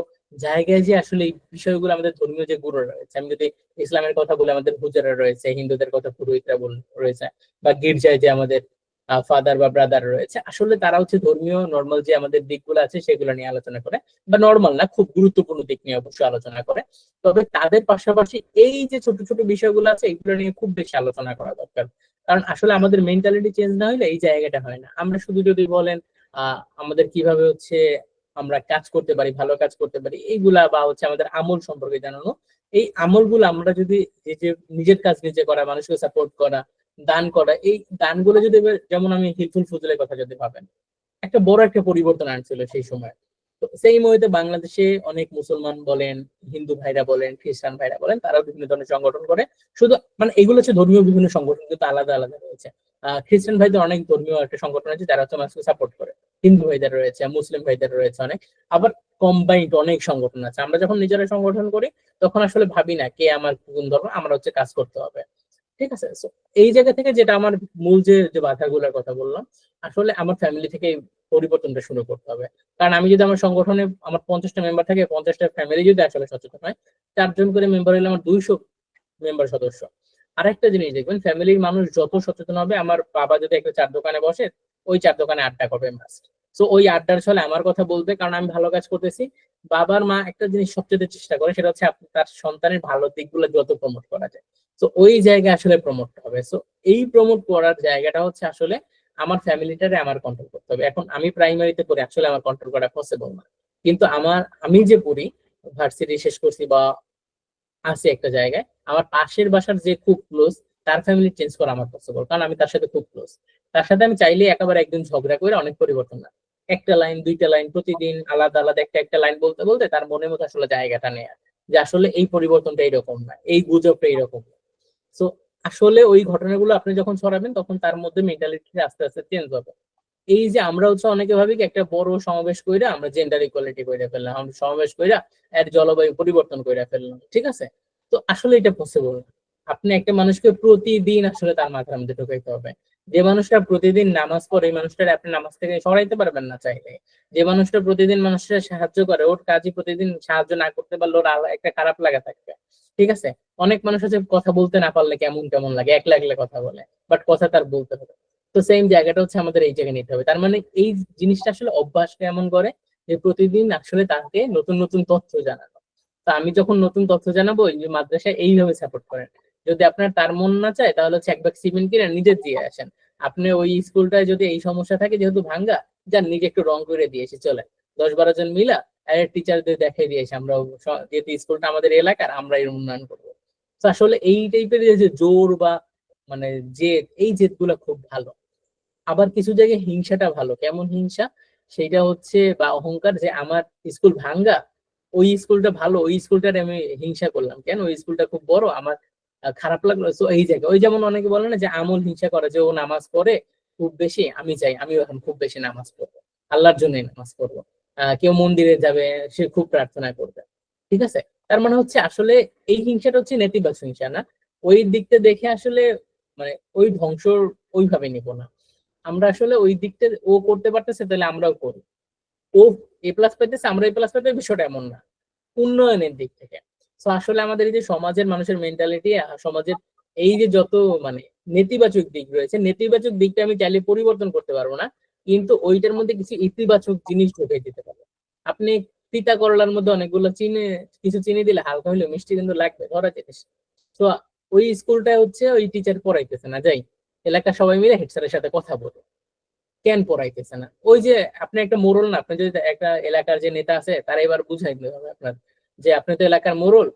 জায়গায় যে আসলে এই বিষয়গুলো, আমাদের ধর্মীয় যে গুরু রয়েছে, আমি যদি ইসলামের কথা বলি আমাদের হুজুররা রয়েছে, হিন্দুদের কথা পুরোহিতরা রয়েছে, বা গির্জায় যে আমাদের ফাদার বা ব্রাদার রয়েছে, আসলে তারা হচ্ছে ধর্মীয় নর্মাল যে আমাদের দিকগুলো আছে সেগুলো নিয়ে আলোচনা করে, বা নর্মাল না, খুব গুরুত্বপূর্ণ দিক নিয়ে অবশ্যই আলোচনা করে। তবে তাদের পাশাপাশি এই যে ছোট ছোট বিষয়গুলো আছে এগুলো নিয়ে খুব বেশি আলোচনা করা দরকার। কারণ আসলে আমাদের মেন্টালিটি চেঞ্জ না হলে এই জায়গাটা হয় না। আমরা শুধু যদি বলেন আমাদের কিভাবে হচ্ছে আমরা কাজ করতে পারি, ভালো কাজ করতে পারি, এইগুলা, বা হচ্ছে আমাদের আমল সম্পর্কে জানানো, এই আমলগুলো আমরা যদি এই যে নিজের কাজ নিজে করা, মানুষকে সাপোর্ট করা, দান করা, এই দানগুলো যদি যেমন আমি হিলফুল ফুজুলের কথা যদি ভাবেন, একটা বড় একটা পরিবর্তন আনছিল সেই সময়। তো সেই মুহূর্তে বাংলাদেশে অনেক মুসলমান বলেন, হিন্দু ভাইরা বলেন, খ্রিস্টান ভাইরা বলেন, তারাও বিভিন্ন ধরনের সংগঠন করে। শুধু মানে এগুলো হচ্ছে ধর্মীয় বিভিন্ন সংগঠন, কিন্তু আলাদা আলাদা রয়েছে। খ্রিস্টান ভাইদের অনেক ধর্মীয় একটা সংগঠন আছে যারা হচ্ছে মানুষকে সাপোর্ট করে, হিন্দু ভাইদের রয়েছে, মুসলিম ভাইদের রয়েছে অনেক, আবার কম্বাইন্ড অনেক সংগঠন আছে। আমরা যখন নিজেরা সংগঠন করি তখন আসলে ভাবি না কে আমার কোন ধর্ম, আমরা হচ্ছে কাজ করতে হবে। ঠিক আছে। So, এই জায়গা থেকে যেটা আমার মূল যে যে বাধাগুলোর কথা বললাম, আসলে আমার ফ্যামিলি থেকে এই পরিবর্তনটা শুরু করতে হবে। কারণ আমি যদি আমার সংগঠনে আমার 50টা মেম্বার থাকে, 50টা ফ্যামিলি যদি আসলে সচেতন হয়, 4 জন করে মেম্বার হলে আমার 200 মেম্বার সদস্য। আরেকটা জিনিস দেখবেন, ফ্যামিলির মানুষ যত সচেতন হবে, আমার বাবা যদি একটা চার দোকানে বসে, ওই চার দোকানে আড্ডা করবে মাস্ট। তো ওই আড্ডার ছলে আমার কথা বলবে, কারণ আমি ভালো কাজ করতেছি। বাবার মা একটা জিনিস সবচেয়ে চেষ্টা করে, সেটা হচ্ছে তার সন্তানের ভালো দিকগুলো যত প্রমোট করা যায়, তো ওই জায়গায় আসলে প্রমোট হবে। সো এই প্রমোট করার জায়গাটা হচ্ছে আসলে আমার ফ্যামিলিটারে আমার কন্ট্রোল করতে হবে। এখন আমি প্রাইমারিতে পড়ি, আসলে আমার কন্ট্রোল করা পসিবল না, কিন্তু আমি যে পড়ি, ভার্সিটি শেষ করছি বা আছি একটা জায়গায়, আমার পাশের বাসার যে খুব ক্লোজ, তার ফ্যামিলি চেঞ্জ করা আমার পসিবল, কারণ আমি তার সাথে খুব ক্লোজ। তার সাথে আমি চাইলে একেবারে একদিন ঝগড়া করে অনেক পরিবর্তন না, একটা লাইন দুইটা লাইন প্রতিদিন আলাদা আলাদা একটা একটা লাইন বলতে বলতে তার মনের মধ্যে আসলে জায়গাটা নেয় যে আসলে এই পরিবর্তনটা এইরকম না, এই গুজবটা এইরকম। তো আসলে ওই ঘটনাগুলো আপনি যখন ছড়াবেন তখন তার মধ্যে মেন্টালিটি আস্তে আস্তে চেঞ্জ হবে। এই যে আমরা হচ্ছে অনেকে ভাবি কি একটা বড় সমাবেশ কইরা আমরা জেন্ডার ইকুয়ালিটি কইরা ফেললাম, আমরা সমাবেশ কইরা এর জলবায়ু পরিবর্তন কইরা ফেললাম, ঠিক আছে? তো আসলে এটা পসিবল না। আপনি একটা মানুষকে প্রতিদিন আসলে তার মাথার মধ্যে ঢুকাইতে হবে। যে মানুষটা প্রতিদিন নামাজ পড়ে, এই মানুষটার আপনি নামাজ থেকে সরাইতে পারবেন না চাইলে। যে মানুষটা প্রতিদিন মানুষের সাহায্য করে, ওর কাজই প্রতিদিন সাহায্য না করতে পারলে ওর একটা খারাপ লাগা থাকবে, ঠিক আছে? অনেক মানুষ আছে কথা বলতে না পারলে কেমন কেমন লাগে, একলা একলা কথা বলে, বাট কথা তার বলতে হবে। তো সেম জায়গাটা হচ্ছে আমাদের এই জায়গায় নিতে হবে। তার মানে এই জিনিসটা আসলে অভ্যাসটা এমন করে যে প্রতিদিন আসলে তাকে নতুন নতুন তথ্য জানানো। তা আমি যখন নতুন তথ্য জানাবো, এই যে মাদ্রাসায় এইভাবে সাপোর্ট করেন, যদি আপনার তার মন না চায় তাহলে হচ্ছে এক ব্যাগ সিমেন্ট কিনে নিজে দিয়ে আসেন। আপনি ওই স্কুলটায় যদি এই সমস্যা থাকে যেহেতু ভাঙ্গা, যান নিজে একটু রং করে দিয়েছি, চলে 10-12 জন মিলা টিচারদের দেখাই দিয়েছি আমরা, যেহেতু স্কুলটা আমাদের এলাকার, আমরা এর উন্নয়ন করবো। তো আসলে এই টাইপের যে জোর বা মানে জেদ, এই জেদ গুলা খুব ভালো। আবার কিছু জায়গায় হিংসাটা ভালো। কেমন হিংসা? সেইটা হচ্ছে বা অহংকার, যে আমার স্কুল ভাঙ্গা, ওই স্কুলটা ভালো, ওই স্কুলটার আমি হিংসা করলাম কেন, ওই স্কুলটা খুব বড়, আমার খারাপ লাগলো। তো এই জায়গায় ওই যেমন অনেকে বলে না যে আমল হিংসা করে, যে ও নামাজ পড়ে খুব বেশি, আমি চাই আমিও এখন খুব বেশি নামাজ পড়বো, আল্লাহর জন্যই নামাজ পড়বো। কেউ মন্দিরে যাবে, সে খুব প্রার্থনা করবে। ঠিক আছে, তার মানে হচ্ছে আসলে এই হিংসাটা হচ্ছে নেতিবাচক হিংসা না। ওই দিকটা দেখে আসলে মানে ওই ধ্বংস ওইভাবে নিব না আমরা। আসলে ওই দিকটা ও করতে পারতেছে, তাহলে আমরাও করি। ও এ প্লাস পাইতেছে, আমরা এ প্লাস পাইতে, বিষয়টা এমন না, উন্নয়নের দিক থেকে। তো আসলে আমাদের এই যে সমাজের মানুষের মেন্টালিটি, সমাজের এই যে যত মানে নেতিবাচক দিক রয়েছে, নেতিবাচক দিকটা আমি চাইলে পরিবর্তন করতে পারবো না, কিন্তু ওইটার মধ্যে কিছু ইতিবাচক জিনিস ঢুকে দিতে পারবো। আপনি তিতা করলার মধ্যে অনেকগুলো চিনি, কিছু চিনি দিলে হালকা হলেও মিষ্টি কিন্তু লাগবে, ধরা জিনিস। তো ওই স্কুলটায় হচ্ছে ওই টিচার পড়াইতেছে না, যাই এলাকার সবাই মিলে হেড স্যারের সাথে কথা বলে কেন পড়াইতেছে না। ওই যে আপনি একটা মোড়ল না, আপনি যদি একটা এলাকার যে নেতা আছে তারা এবার বুঝাইতে হবে আপনার, যে আপনি তো এলাকার মোড়ল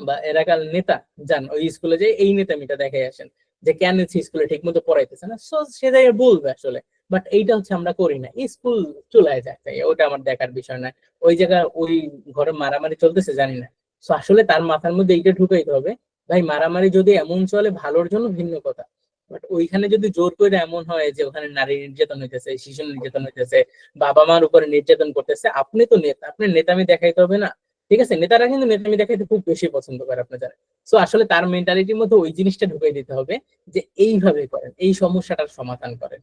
বা এলাকার নেতা, যান ওই স্কুলে যে এই নেতামিটা দেখে আসেন যে কেন স্কুলে ঠিক মতো পড়াইতেছে না। সো সে জায়গায় বলবে আসলে। বাট এইটা হচ্ছে আমরা করি না, স্কুল চুলায় যায়, ওটা আমার দেখার বিষয় না। ওই জায়গায় ওই ঘরে মারামারি চলতেছে জানি না। তো আসলে তার মাথার মধ্যে এইটা ঢুকাইতে হবে, ভাই মারামারি যদি এমন চলে ভালোর জন্য ভিন্ন কথা, বাট ওইখানে যদি জোর করে এমন হয় যে ওখানে নারী নির্যাতন হইতেছে, শিশু নির্যাতন হইতেছে, বাবা মার উপরে নির্যাতন করতেছে, আপনি তো নেতা, আপনি নেতামি দেখাইতে হবে না। ঠিক আছে, নেতারা কিন্তু নেতামি দেখাইতে খুব বেশি পছন্দ করে, আপনি জানেন। সো আসলে তার মেন্টালিটির মধ্যে ওই জিনিসটা ঢুকিয়ে দিতে হবে যে এইভাবে করেন, এই সমস্যাটার সমাধান করেন,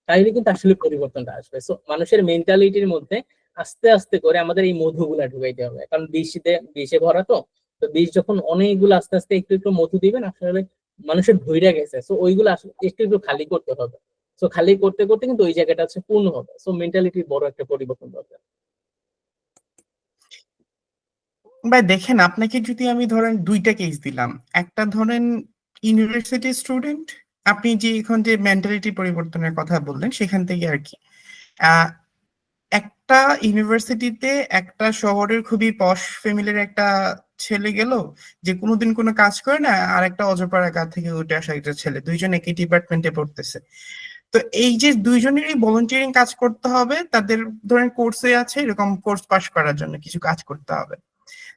তাইলে কিন্তু আসলে পরিবর্তনটা আসবে। সো মানুষের মেন্টালিটির মধ্যে আস্তে আস্তে করে আমাদের এই মধুগুলা ঢুকাইতে হবে, কারণ বিষে ভরা তো। তো বিষ যখন অনেকগুলো আস্তে আস্তে একটু একটু মধু দিবেন, আসলে মানুষের ভইরা গেছে, সো ওইগুলো আসলে একটু একটু খালি করতে হবে। সো খালি করতে করতে কিন্তু ওই জায়গাটা হচ্ছে পূর্ণ হবে। সো মেন্টালিটির বড় একটা পরিবর্তন দরকার। ভাই দেখেন, আপনাকে যদি আমি ধরেন দুইটা কেস দিলাম, একটা ধরেন ইউনিভার্সিটি স্টুডেন্ট, আপনি যে এখন যে মেন্টালিটি পরিবর্তনের কথা বললেন সেখান থেকে আর কি, আহ, একটা ইউনিভার্সিটিতে একটা শহরের খুবই পশ ফ্যামিলির একটা ছেলে গেল, যে কোনোদিন কোনো কাজ করে না, আর একটা অজপাড়া গা থেকে উঠে আসা একটা ছেলে, দুইজন একই ডিপার্টমেন্টে পড়তেছে। তো এই যে দুইজনেরই ভলেন্টিয়ারিং কাজ করতে হবে, তাদের ধরেন কোর্সে আছে, এরকম কোর্স পাশ করার জন্য কিছু কাজ করতে হবে।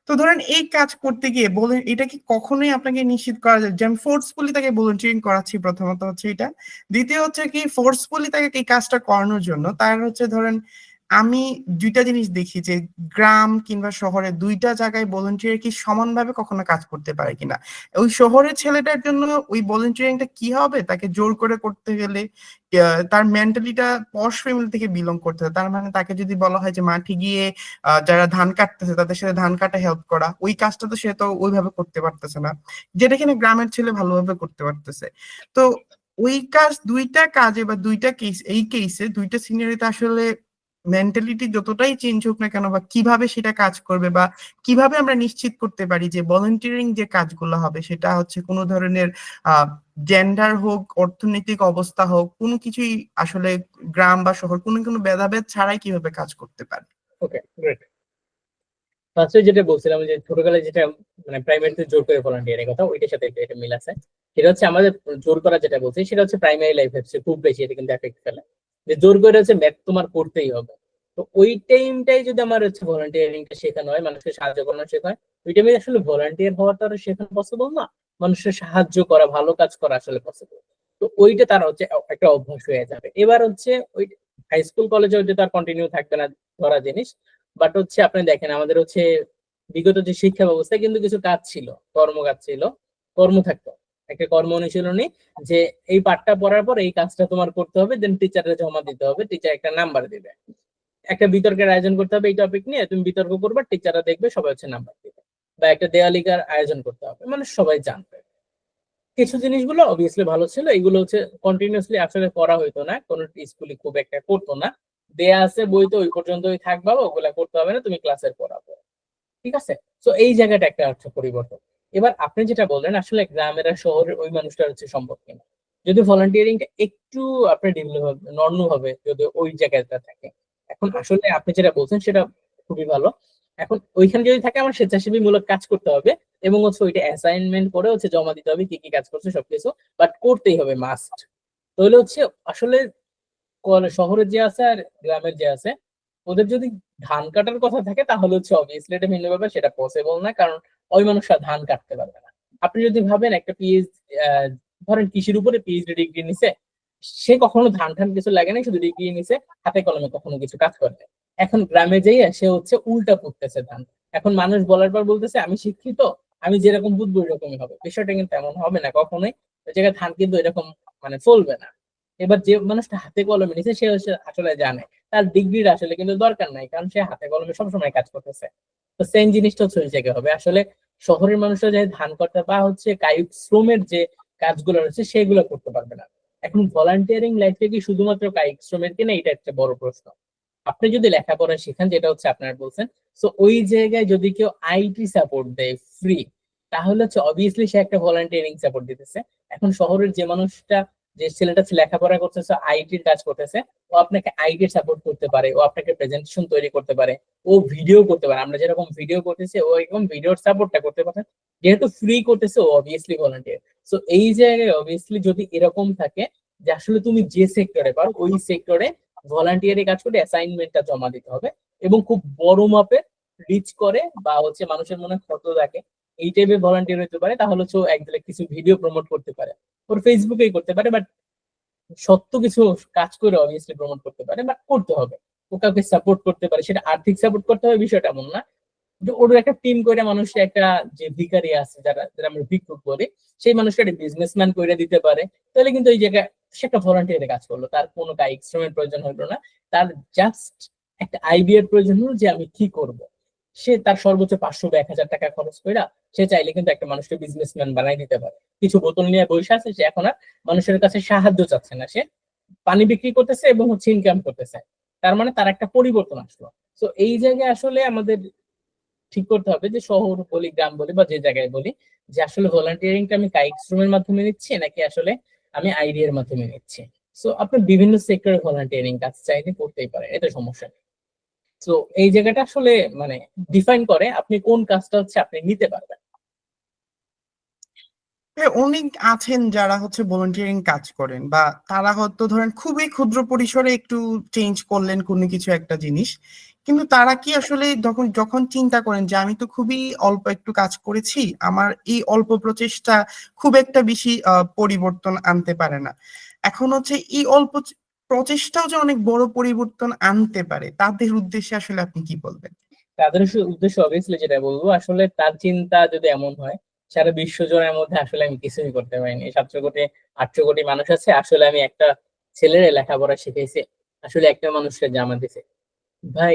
তো ধরেন এই কাজ করতে গিয়ে বলে, এটা কি কখনোই আপনাকে নিশ্চিত করা যায় যে আমি ফোর্সফুলি তাকে ভলেন্টিয়ারিং করাচ্ছি? প্রথমত হচ্ছে এটা। দ্বিতীয় হচ্ছে কি, ফোর্সফুলি তাকে এই কাজটা করানোর জন্য তার হচ্ছে ধরেন, আমি দুইটা জিনিস দেখি যে গ্রাম কিংবা শহরে দুইটা জায়গায় ভলেন্টিয়ার কি সমানভাবে কখনো কাজ করতে পারে কিনা। ওই শহরের ছেলেটার জন্য ওই ভলেন্টিয়ারিংটা কি হবে, তাকে জোর করে করতে গেলে তার মেন্টালিটা পশ ফ্যামিলি থেকে বিলং করতে হবে। তার মানে তাকে যদি বলা হয় যে মাঠে গিয়ে যারা ধান কাটতেছে তাদের সাথে ধান কাটা হেল্প করা, ওই কাজটা তো সে তো ওইভাবে করতে পারতেছে না, যেটা কিনা গ্রামের ছেলে ভালোভাবে করতে পারতেছে। তো ওই কাজ, দুইটা কাজে বা দুইটা কেস, এই কেসে দুইটা সিনারিতে আসলে মেন্টালিটি যতটাই চেঞ্জ হোক না কেন, বা কিভাবে সেটা কাজ করবে, বা কিভাবে আমরা নিশ্চিত করতে পারি যে ভলেন্টিয়ারিং যে কাজগুলো হবে সেটা হচ্ছে কোনো ধরনের জেন্ডার হোক, অর্থনৈতিক অবস্থা হোক, কোনো কিছুই আসলে গ্রাম বা শহর কোনো কোনো ভেদাভেদ ছাড়াই কিভাবে কাজ করতে পারে। ওকে, গ্রেট। ফার্স্টে যেটা বলছিলাম যে ছোটবেলায় যেটা মানে প্রাইমারিতে জোর করে ভলান্টিয়ারের কথা, ওইটার সাথে এটা মিল আছে। সেটা হচ্ছে আমাদের জোর করা যেটা বলছি সেটা হচ্ছে প্রাইমারি লাইফে হচ্ছে খুব বেশি এটা কিন্তু এফেক্ট ফেলে, যে জোর করে হচ্ছে ম্যাথ তোমার করতেই হবে। তো ওই টাইমটাই যদি আমার হচ্ছে ভলান্টিয়ারিংটা শেখানো হয়, মানুষকে সাহায্য করানো শেখায়, ওই টাইমে আসলে ভলান্টিয়ার হওয়াটা আর শেখানো পসিবল না, মানুষের সাহায্য করা, ভালো কাজ করা আসলে পসিবল। তো ওইটা তার হচ্ছে একটা অভ্যাস হয়ে যাবে। এবার হচ্ছে ওই হাই স্কুল কলেজে ওইটা তার কন্টিনিউ থাকবে না, ধরা জিনিস। বাট হচ্ছে আপনি দেখেন আমাদের হচ্ছে বিগত যে শিক্ষা ব্যবস্থায় কিন্তু কিছু কাজ ছিল, কর্মকাজ ছিল, কর্ম থাকতো, একটা কর্ম অনুশীলনী, যে এই পাঠটা পড়ার পর এই কাজটা তোমার করতে হবে, দেন টিচারে জমা দিতে হবে, টিচার একটা নাম্বার দিবে। একটা বিতর্কের আয়োজন করতে হবে এই টপিক নিয়ে, তুমি বিতর্ক করবে, টিচাররা দেখবে, সবাই হচ্ছে নাম্বার দিবে। বা একটা দেওয়ালিকার আয়োজন করতে হবে, মানে সবাই জানবে। কিছু জিনিসগুলো অবভিয়াসলি ভালো ছিল, এগুলো হচ্ছে কন্টিনিউসলি আসলে করা হইতো না, কোন স্কুলে খুব একটা করতো না। দেয়া আছে বইতে ওই পর্যন্তই থাকবা, ওগুলা করতে হবে না, তুমি ক্লাসের পড়াবো। ঠিক আছে, তো এই জায়গাটা একটা হচ্ছে পরিবর্তন। এবার আপনি যেটা বললেন আসলে গ্রামের আর শহরের ওই মানুষটা হচ্ছে সম্ভব কিনা, যদি ভলান্টিয়ারিংটা একটু আপনি ডেভেলপ নর্ম হবে, যদি ওই জায়গাটা থাকে। এখন আসলে আপনি যেটা বলছেন সেটা খুবই ভালো। এখন ওইখানে যদি থাকে আমার স্বেচ্ছাসেবী মূলক কাজ করতে হবে, এবং হচ্ছে ওইটা অ্যাসাইনমেন্ট করে হচ্ছে জমা দিতে হবে কি কি কাজ করছে সবকিছু, বাট করতেই হবে মাস্ট। তাহলে হচ্ছে আসলে শহরের যে আছে আর গ্রামের যে আছে, ওদের যদি ধান কাটার কথা থাকে তাহলে হচ্ছে অবভিয়াসলি এটা ভিন্ন ব্যাপার, সেটা পসিবল না, কারণ ওই মানুষরা ধান কাটতে পারবে না। আপনি যদি ভাবেন একটা ধরেন কৃষির উপরে পিএইচডি ডিগ্রি নিছে, সে কখনো ধান ঠান কিছু লাগে না, শুধু ডিগ্রি নিছে, হাতে কলমে কখনো কিছু কাজ করে নাই। এখন গ্রামে যাইয়া সে হচ্ছে উল্টা পুঁততেছে ধান। এখন মানুষ বলার পর বলতেছে আমি শিক্ষিত, আমি যেরকম বুঝবো এরকমই হবে। বিষয়টা কিন্তু এমন হবে না কখনোই। ওই জায়গায় ধান কিন্তু এরকম মানে ফলবে না। এবার যে মানুষটা হাতে কলমে নিছে সে হচ্ছে আসলে জানে তার ডিগ্রির আসলে কিন্তু দরকার নাই, কারণ সে হাতে কলমে সবসময় কাজ করতেছে। তো সেম জিনিসটা হচ্ছে ওই জায়গায় হবে আসলে। শহরের মানুষরা যে ধান করতে বা হচ্ছে কায়িক শ্রমের যে কাজগুলো রয়েছে সেগুলো করতে পারবে না। এখন ভলান্টিয়ারিং লাইফে কি শুধুমাত্র কায়িক শ্রমের কিনা, এটা একটা বড় প্রশ্ন। আপনি যদি লেখাপড়া শিখান, যেটা হচ্ছে আপনারা বলছেন, তো ওই জায়গায় যদি কেউ আইটি সাপোর্ট দেয় ফ্রি, তাহলে হচ্ছে অবভিয়াসলি সে একটা ভলান্টিয়ারিং সাপোর্ট দিতেছে। এখন শহরের যে মানুষটা, যে ছেলেটা লেখাপড়া করতেছে, আইটির কাজ করতেছে, ও আপনাকে আইটির সাপোর্ট করতে পারে, ও আপনাকে প্রেজেন্টেশন তৈরি করতে পারে, ও ভিডিও করতে পারে। আমরা যেরকম ভিডিও করতেছি ও এরকম ভিডিওর সাপোর্টটা করতে পারে, যেহেতু ফ্রি করতেছে ও অবভিয়াসলি ভলান্টিয়ার। সো এই জায়গায় অবভিয়াসলি যদি এরকম থাকে যে আসলে তুমি যে সেক্টরে পারো ওই সেক্টরে ভলান্টিয়ারি কাজ করে অ্যাসাইনমেন্টটা জমা দিতে হবে, এবং খুব বড় মাপে রিচ করে বা হচ্ছে মানুষের মনে ক্ষত রাখে এই টাইপের ভলান্টিয়ার হতে পারে, তাহলে হচ্ছে ও একদলে কিছু ভিডিও প্রমোট করতে পারে, ওর ফেসবুকেই করতে পারে, বাট সত্য কিছু কাজ করে অবভিয়াসলি প্রমোট করতে পারে, বাট করতে হবে। ও কাউকে সাপোর্ট করতে পারে, সেটা আর্থিক সাপোর্ট করতে হবে বিষয়টা এমন না। যে ওর একটা টিম করে মানুষের একটা যে ভিখারি আছে, যারা যারা আমরা ভিক্ষুক বলি, সেই মানুষটা একটা বিজনেসম্যান করে দিতে পারে। তাহলে কিন্তু এই জায়গায় সে একটা ভলান্টিয়ারে কাজ করলো, তার কোনো কায়িক শ্রমের প্রয়োজন হলো না, তার জাস্ট একটা আইডিয়ার প্রয়োজন হলো যে আমি কি করব। সে তার সর্বোচ্চ 500 বা 1000 টাকা খরচ করে সে চাইলে কিন্তু একটা মানুষকে বিজনেসম্যান বানাই দিতে পারে। কিছু বোতল নিয়ে বসে আছে, সে এখন আর মানুষের কাছে সাহায্য চাচ্ছে না, সে পানি বিক্রি করতেছে এবং হচ্ছে ইনকাম করতেছে। তার মানে তার একটা পরিবর্তন আসলো। তো এই জায়গায় আসলে আমাদের ঠিক করতে হবে যে শহর বলি, গ্রাম বলি, বা যে জায়গায় বলি, যে আসলে ভলান্টিয়ারিংটা আমি কায়িক শ্রমের মাধ্যমে নিচ্ছি নাকি আসলে আমি আইডিয়ার মাধ্যমে নিচ্ছি। সো আপনি বিভিন্ন সেক্টরে ভলান্টিয়ারিং কাজ চাইলে করতেই পারেন, এটা সমস্যা নেই। তো এই জায়গাটা আসলে মানে ডিফাইন করে আপনি কোন কাজটা হচ্ছে আপনি নিতে পারবেন। অনেক আছেন যারা হচ্ছে ভলান্টিয়ারিং কাজ করেন, বা তারা হয়তো ধরেন খুবই ক্ষুদ্র পরিসরে একটু চেঞ্জ করলেন কোনো কিছু একটা জিনিস, কিন্তু তারা কি আসলে যখন যখন চিন্তা করেন যে আমি তো খুবই অল্প একটু কাজ করেছি, আমার এই অল্প প্রচেষ্টা খুব একটা বেশি পরিবর্তন আনতে পারে না, এখন হচ্ছে এই অল্প প্রচেষ্টাও যে অনেক বড় পরিবর্তন আনতে পারে, তাদের উদ্দেশ্যে আসলে আপনি কি বলবেন? তাদের উদ্দেশ্য অবভিয়াসলি যেটা বলবো, আসলে তার চিন্তা যদি এমন হয় সারা বিশ্ব জনের মধ্যে আসলে আমি কিছুই করতে পারিনি, 700 কোটি 800 কোটি মানুষ আছে, আসলে আমি একটা ছেলের লেখাপড়া শিখেছি, আসলে একটা মানুষকে জামা দিছে। ভাই,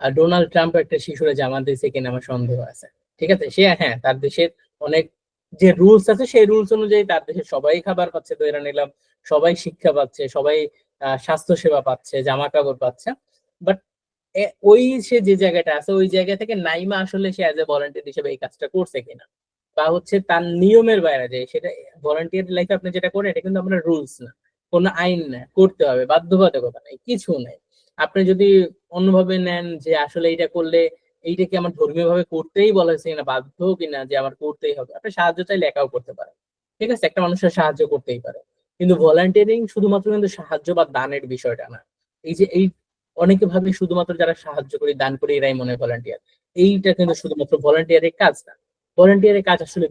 ডোনাল্ড ট্রাম্প একটা শিশুরে জামা দিয়েছে কিনা আমার সন্দেহ আছে। ঠিক আছে, সে হ্যাঁ তার দেশের অনেক যে রুলস আছে সেই রুলস অনুযায়ী তার দেশে সবাই খাবার পাচ্ছে, ধরে নিলাম সবাই শিক্ষা পাচ্ছে, সবাই স্বাস্থ্য সেবা পাচ্ছে, জামা কাপড় পাচ্ছে, বাট ওই সে যে জায়গাটা আছে ওই জায়গা থেকে নাইমা আসলে সে অ্যাজ এ ভলান্টিয়ার হিসেবে এই কাজটা করছে কিনা, বা হচ্ছে তার নিয়মের বাইরে যায় সেটা। ভলান্টিয়ার লাইফে আপনি যেটা করেন এটা কিন্তু আপনার রুলস না, কোনো আইন না, করতে হবে, বাধ্যবাধকতা নেই, কিছু নেই। আপনি যদি অন্যভাবে নেন যে আসলে এটা করলে এইটা কি আমার ধর্মীয় ভাবে করতেই বলা হয়েছে কিনা, বাধ্য কিনা যে আমার করতেই হবে, আপনি সাহায্য চাইলে একাও করতে পারেন। ঠিক আছে, একটা মানুষের সাহায্য করতেই পারে, কিন্তু ভলান্টিয়ারিং শুধুমাত্র কিন্তু সাহায্য বা দানের বিষয়টা না। এই যে এই অনেকে ভাবে শুধুমাত্র যারা সাহায্য করি দান করি এরাই মনে হয় ভলান্টিয়ার, এইটা কিন্তু শুধুমাত্র ভলান্টিয়ারের কাজ না। ভলান্টিয়ারের কাজ আসলে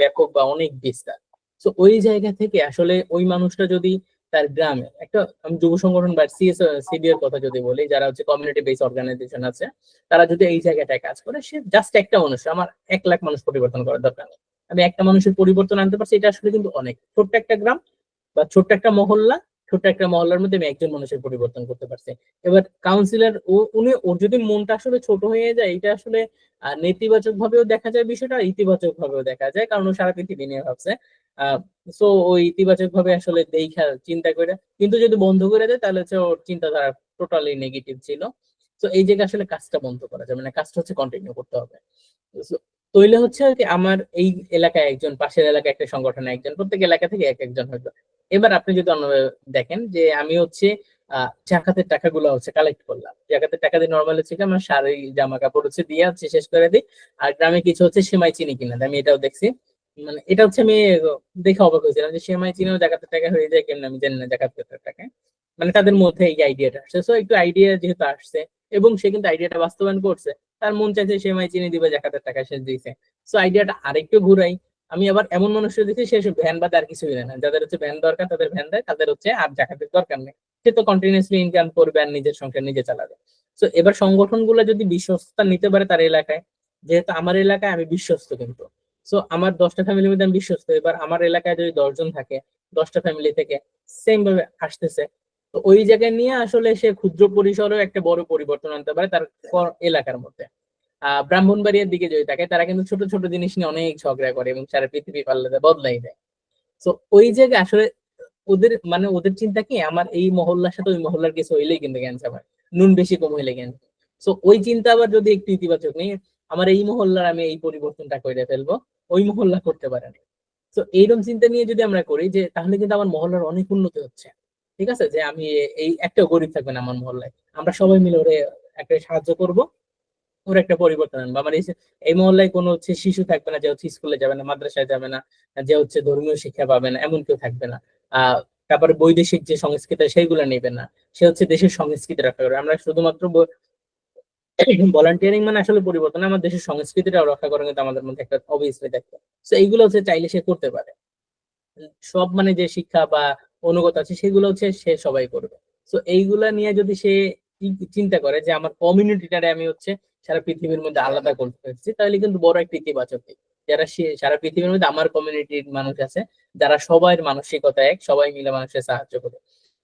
ব্যাপক বা অনেক বিস্তার। তো ওই জায়গা থেকে আসলে ওই মানুষটা যদি তার গ্রামে একটা, আমি যুব সংগঠন বা সিবিআর কথা যদি বলি, যারা হচ্ছে কমিউনিটি বেস অর্গানাইজেশন আছে, তারা যদি এই জায়গাটায় কাজ করে, সে জাস্ট একটা মানুষ, আমার 1 লাখ মানুষ পরিবর্তন করার দরকার নেই, আমি একটা মানুষের পরিবর্তন আনতে পারছি, এটা আসলে কিন্তু অনেক। ছোট্ট একটা গ্রাম বা ছোট্ট একটা মহল্লা, ছোট্ট একটা মহল্লার মধ্যে আমি একজন মানুষের পরিবর্তন করতে পারছি। এবার কাউন্সিলর ও উনি ওর যদি মনটা আসলে ছোট হয়ে যায়, এটা আসলে নেতিবাচক ভাবেও দেখা যায় বিষয়টা, ইতিবাচক ভাবেও দেখা যায়, কারণ ও সারা পৃথিবী নিয়ে ভাবছে। আহ সো ওই ইতিবাচক ভাবে আসলে দেখা চিন্তা করে, কিন্তু যদি বন্ধ করে দেয় তাহলে হচ্ছে ওর চিন্তাধারা টোটালি নেগেটিভ ছিল। তো এই জায়গায় আসলে কাজটা বন্ধ করা যাবে না, কাজটা হচ্ছে কন্টিনিউ করতে হবে। So, তৈলে হচ্ছে আর কি আমার এই এলাকায় একজন, পাশের এলাকায় একটা সংগঠনে একজন, প্রত্যেক এলাকা থেকে এক একজন হয়তো। এবার আপনি যদি অন্যভাবে দেখেন যে আমি হচ্ছে জাকাতের টাকাগুলো হচ্ছে কালেক্ট করলাম, জাকাতের টাকা দিয়ে নর্মাল হচ্ছে কি আমার শাড়ি জামা কাপড় হচ্ছে দিয়ে হচ্ছে শেষ করে দিই, আর গ্রামে কিছু হচ্ছে সেমাই চিনি কিনা দেয়, আমি এটাও দেখছি। মানে এটা হচ্ছে আমি দেখে অবাক হয়েছিলাম যে সেমাই চিনিও জাকাতের টাকা হয়ে যায় কেমন, আমি জানি না জাকাতের টাকা। মানে তাদের মধ্যে এই আইডিয়াটা আসছে, সো একটু আইডিয়া যেহেতু আসছে এবং সে কিন্তু আইডিয়াটা বাস্তবায়ন করছে, তার মন চাইছে সেমাই চিনি দিবে জাকাতের টাকা, সে দিয়েছে। সো আইডিয়াটা আরেকটু ঘুরাই, আমি আবার এমন মানুষের দেখি সে ভ্যান বাদে আর কিছুই দেয় না, যাদের হচ্ছে ভ্যান দরকার তাদের ভ্যান দেয়, তাদের হচ্ছে আর জাকাতের দরকার নেই, সে তো কন্টিনিউসলি ইনকাম করবে আর নিজের সংসার নিজে চালাবে। তো এবার সংগঠন গুলো যদি বিশ্বস্ততা নিতে পারে তার এলাকায়, যেহেতু আমার এলাকায় আমি বিশ্বস্ত কিন্তু, সো আমার 10টা ফ্যামিলির মধ্যে আমি বিশ্বস্ত, এবার আমার এলাকায় যদি 10 জন থাকে, 10টা ফ্যামিলি থেকে সেম ভাবে আসতেছে, তো ওই জায়গায় নিয়ে আসলে সে ক্ষুদ্র পরিসরেও একটা বড় পরিবর্তন আনতে পারে তার এলাকার মধ্যে। ব্রাহ্মণবাড়িয়ার দিকে যদি থাকে তারা কিন্তু ছোট ছোট জিনিস নিয়ে অনেক ঝগড়া করে এবং সারা পৃথিবী পাল্লাতে বদলাই দেয়। তো ওই জায়গায় আসলে ওদের মানে ওদের চিন্তা কি, আমার এই মহল্লার সাথে ওই মহল্লার কিছু হইলেই কিন্তু ক্যান্সার হয়, নুন বেশি কম হইলে ক্যান্সার। তো ওই চিন্তা আবার যদি একটু ইতিবাচক নেই, আমার এই মহল্লার আমি এই পরিবর্তনটা করে ফেলবো, ওই মহল্লা করতে পারে না। তো এইরকম চিন্তা নিয়ে যদি আমরা করি যে তাহলে কিন্তু আমার মহল্লার অনেক উন্নতি হচ্ছে। ঠিক আছে, যে আমি এই একটা গরিব থাকবে না আমার মহল্লায়, আমরা সবাই মিলে ওরে একটা সাহায্য করব, ওর একটা পরিবর্তন আনবো। আমার এই মহল্লায় কোনো হচ্ছে শিশু থাকবে না যে হচ্ছে স্কুলে যাবে না, মাদ্রাসায় যাবে না, যে হচ্ছে ধর্মীয় শিক্ষা পাবে না, এমন কেউ থাকবে না। তারপরে বৈদেশিক যে সংস্কৃতি সেইগুলো নেবে না, সে হচ্ছে দেশের সংস্কৃতি রক্ষা করবে। আমরা শুধুমাত্র ভলান্টিয়ারিং মানে আসলে পরিবর্তন, আমার দেশের সংস্কৃতিটা রক্ষা করা কিন্তু আমাদের মধ্যে একটা অবভিয়াসলি দেখবে। তো এইগুলো হচ্ছে চাইলে সে করতে পারে। সব মানে যে শিক্ষা বা অনুগত আছে সেগুলো হচ্ছে সে সবাই করবে। তো এইগুলা নিয়ে যদি সে চিন্তা করে যে আমার কমিউনিটিটারে আমি হচ্ছে সারা পৃথিবীর মধ্যে আলাদা করতে চাচ্ছি, তাহলে কিন্তু বড় একটা ইতিবাচক দিক। যারা সারা পৃথিবীর মধ্যে আমার কমিউনিটির মানুষ আছে, যারা সবাই মানসিকতা এক, সবাই মিলে মানুষের সাহায্য করে।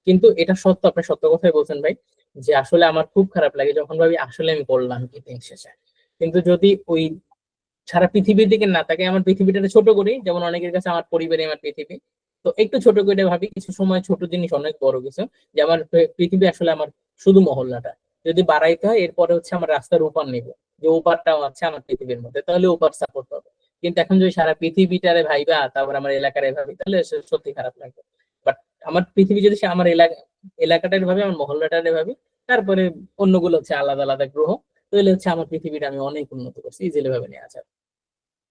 কিন্তু এটা সত্য, আপনি সত্য কথাই বলছেন ভাই, যে আসলে আমার খুব খারাপ লাগে যখন ভাবি আসলে আমি করলাম কি দিন শেষে। কিন্তু যদি ওই সারা পৃথিবীর দিকে না তাকে, আমার পৃথিবীটা ছোট করি, যেমন অনেকের কাছে আমার পরিবারই আমার পৃথিবী, তো একটু ছোট করে ভাবি, কিছু সময় ছোট জিনিস অনেক বড় কিছু, যে আমার পৃথিবী আসলে আমার শুধু মহল্লাটা যদি বাড়াইতে হয়, এরপরে হচ্ছে আমার রাস্তার ওপার নিব, যে ওপারটাও আছে আমার পৃথিবীর মধ্যে, তাহলে ওপার সাপোর্ট পাবে। কিন্তু এখন যদি সারা পৃথিবীটারে ভাইবা তারপর আমার এলাকারে ভাবি, তাহলে সত্যি খারাপ লাগবে। বাট আমার পৃথিবী যদি সে আমার এলাকাটার ভাবি, আমার মহল্লাটারে ভাবি, তারপরে অন্যগুলো হচ্ছে আলাদা আলাদা গ্রহ, তাহলে হচ্ছে আমার পৃথিবীটা আমি অনেক উন্নত করছি, ইজিলি ভাবে নেওয়া যায়।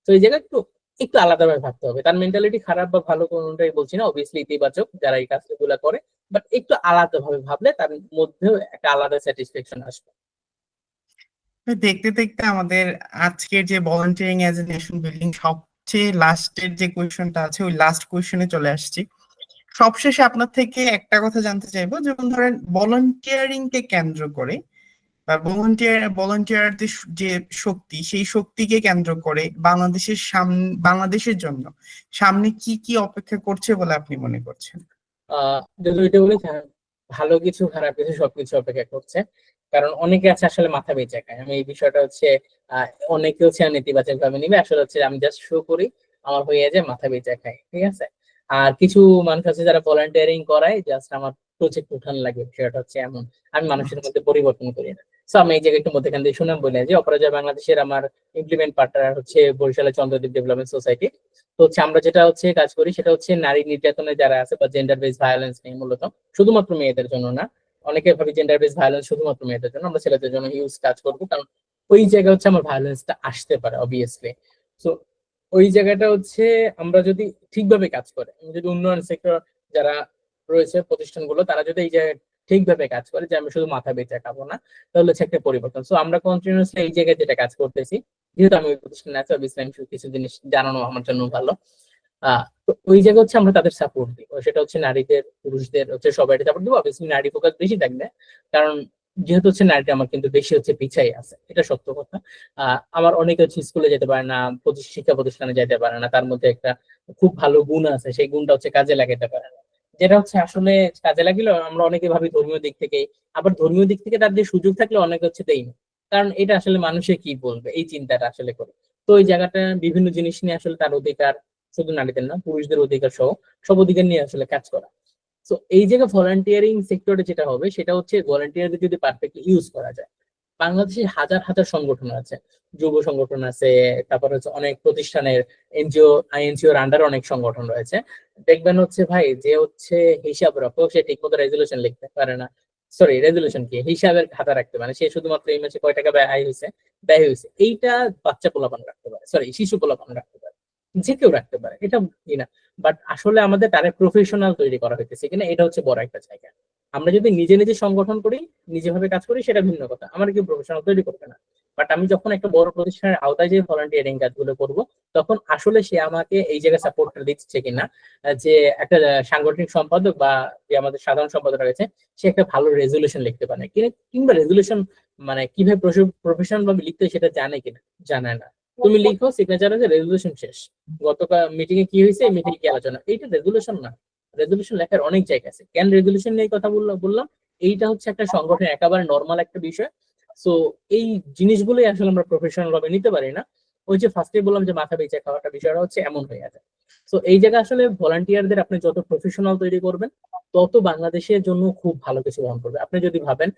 তো এই জায়গায় একটু একটু আলাদাভাবে ভাবতে হবে। তার মেন্টালিটি খারাপ বা ভালো কোনটাই বলছি না, অবভিয়াসলি ইতিবাচক যারা এই কাজগুলো করে, বাট একটু আলাদাভাবে ভাবলে তার মধ্যেও একটা আলাদা স্যাটিসফ্যাকশন আসবে। দেখতে দেখতে আমাদের আজকের যে volunteering as a nation building সবচেয়ে লাস্টের যে কোয়েশ্চনটা আছে, ওই লাস্ট কোয়েশ্চনে চলে আসছি। সবশেষে আপনার থেকে একটা কথা জানতে চাইবো, যেমন ধরেন ভলান্টিয়ারিং কে কেন্দ্র করে বা ভলান্টিয়ারদের যে শক্তি, সেই শক্তিকে কেন্দ্র করে বাংলাদেশের বাংলাদেশের জন্য সামনে কি কি অপেক্ষা করছে বলে আপনি মনে করছেন? যদি ওইটা বলি, হ্যাঁ, ভালো কিছু খারাপ কিছু সবকিছু অপেক্ষা করছে। কারণ অনেকে আছে আসলে মাথা বেঁচে খায়, আমি এই বিষয়টা হচ্ছে আহ অনেকে হচ্ছে নেতিবাচক ভাবে নিবে, আসলে হচ্ছে আমি জাস্ট শো করি, আমার হয়ে যায় মাথা বেঁচে খায়, ঠিক আছে। আর কিছু মানুষ আছে যারা ভলান্টিয়ারিং করায় জাস্ট আমার প্রজেক্ট উঠান লাগে, বিষয়টা হচ্ছে এমন, আমি মানুষের মধ্যে পরিবর্তন করি না। তো আমি এই জায়গায় একটু মধ্যেখান দিয়ে শুনাম বলে যে অপরাজয় বাংলাদেশের আমার ইমপ্লিমেন্ট পার্টনার হচ্ছে বরিশালের চন্দ্রদ্বীপ ডেভেলপমেন্ট সোসাইটি। তো হচ্ছে আমরা যেটা হচ্ছে কাজ করি সেটা হচ্ছে নারী নির্যাতনে যারা আছে বা জেন্ডার বেস ভায়োলেন্স নেই, মূলত শুধুমাত্র মেয়েদের জন্য না, অনেকে ভাবি জেন্ডার বেস ভায়োলেন্স শুধুমাত্র মেয়েদের জন্য, আমরা ছেলেদের জন্য হিউজ কাজ করবো, কারণ ওই জায়গা হচ্ছে আমার ভায়োলেন্সটা আসতে পারে অবভিয়াসলি। তো ওই জায়গাটা হচ্ছে আমরা যদি ঠিকভাবে কাজ করে, যদি উন্নয়ন সেক্টর যারা রয়েছে প্রতিষ্ঠানগুলো তারা যদি এই জায়গায় ঠিকভাবে কাজ করে, যে আমি শুধু মাথা বেঁচে খাবো না, তাহলে হচ্ছে একটা পরিবর্তন। তো আমরা কন্টিনিউসলি এই জায়গায় যেটা কাজ করতেছি, যেহেতু আমি ওই প্রতিষ্ঠানে আছি অবভিয়াসলি আমি কিছু জিনিস জানানো আমার জন্য ভালো। তো ওই জায়গা হচ্ছে আমরা তাদের সাপোর্ট দিব, সেটা হচ্ছে নারীদের পুরুষদের হচ্ছে সবাই সাপোর্ট দিব, অবভিয়াসলি নারী ফোকাস বেশি থাকবে, কারণ যেহেতু হচ্ছে নারীটা আমার কিন্তু বেশি হচ্ছে পিছাই আছে, এটা সত্য কথা। আমার অনেকে হচ্ছে স্কুলে যেতে পারে না, শিক্ষা প্রতিষ্ঠানে যেতে পারে না, তার মধ্যে একটা খুব ভালো গুণ আছে, সেই গুণটা হচ্ছে কাজে লাগাতে পারে না, যেটা হচ্ছে আসলে কাজে লাগিলে আমরা অনেকে ভাবি ধর্মীয় দিক থেকে, আবার ধর্মীয় দিক থেকে তার যে সুযোগ থাকলে অনেকে হচ্ছে দেই না, কারণ এটা আসলে মানুষে কি বলবে এই চিন্তাটা আসলে করে। তো ওই জায়গাটা বিভিন্ন জিনিস নিয়ে আসলে তার অধিকার, শুধু নারীদের না পুরুষদের অধিকার সহ সব অধিকার নিয়ে আসলে কাজ করা। তো এই জায়গায় ভলান্টিয়ারিং সেক্টরে যেটা হবে সেটা হচ্ছে ভলান্টিয়ারদের যদি পারফেক্টলি ইউজ করা যায়। বাংলাদেশে হাজার হাজার সংগঠন আছে, যুব সংগঠন আছে, তারপর হচ্ছে অনেক প্রতিষ্ঠানের এনজিও আইএনজিওর আন্ডারে অনেক সংগঠন রয়েছে। দেখবেন হচ্ছে ভাই যে হচ্ছে হিসাব রাখো, সে ঠিক মতো রেজলিউশন লিখতে পারে না, সরি রেজলিউশন কি হিসাবের খাতা রাখতে পারে, সে শুধুমাত্র এই মাসে কয় টাকা ব্যয় হয়েছে এইটা বাচ্চা পোলাপান রাখতে পারে, সরি শিশু পোলাপান রাখতে পারে, যে কেউ রাখতে পারে, এটা কি না। বাট আসলে আমাদের তারা প্রফেশনাল তৈরি করা হইতেছে কিনা, এটা হচ্ছে বড় একটা জায়গা। আমরা যদি নিজে নিজে সংগঠন করি, নিজে ভাবে কাজ করি, সেটা ভিন্ন কথা, আমার কেউ প্রফেশনাল তৈরি করবে না। বাট আমি যখন একটা বড় প্রতিষ্ঠানের আওতায় যে ভলান্টিয়ারিং কাজগুলো করব, তখন আসলে সে আমাকে এই জায়গায় সাপোর্টটা দিচ্ছে কিনা, যে একটা সাংগঠনিক সম্পাদক বা যে আমাদের সাধারণ সম্পাদক রয়েছে, সে একটা ভালো রেজলিউশন লিখতে পারে কিংবা রেজলিউশন মানে কিভাবে প্রফেশনাল ভাবে লিখতে হয় সেটা জানে কিনা, জানে না। তুমি লিখো সিগনেচার আছে, রেজলিউশন শেষ, গতকাল মিটিং এ কি হয়েছে, এই মিটিং কি আলোচনা, এইটা রেজলিউশন না। রেজলিউশন লেখার অনেক জায়গা আছে। কেন রেজলিউশন নিয়ে কথা বললাম, এইটা হচ্ছে একটা সংগঠনের একেবারে নর্মাল একটা বিষয়। সো এই জিনিসগুলোই আসলে আমরা প্রফেশনাল ভাবে নিতে পারি না। ওই যে ফার্স্টে বললাম যে মাথা বেঁচে খাওয়াটা বিষয়টা হচ্ছে এমন হয়ে যায়। তো এই জায়গায় আসলে ভলান্টিয়ারদের আপনি যত প্রফেশনাল তৈরি করবেন, তত বাংলাদেশের জন্য খুব ভালো কিছু বহন করবে। আপনি যদি ভাবেন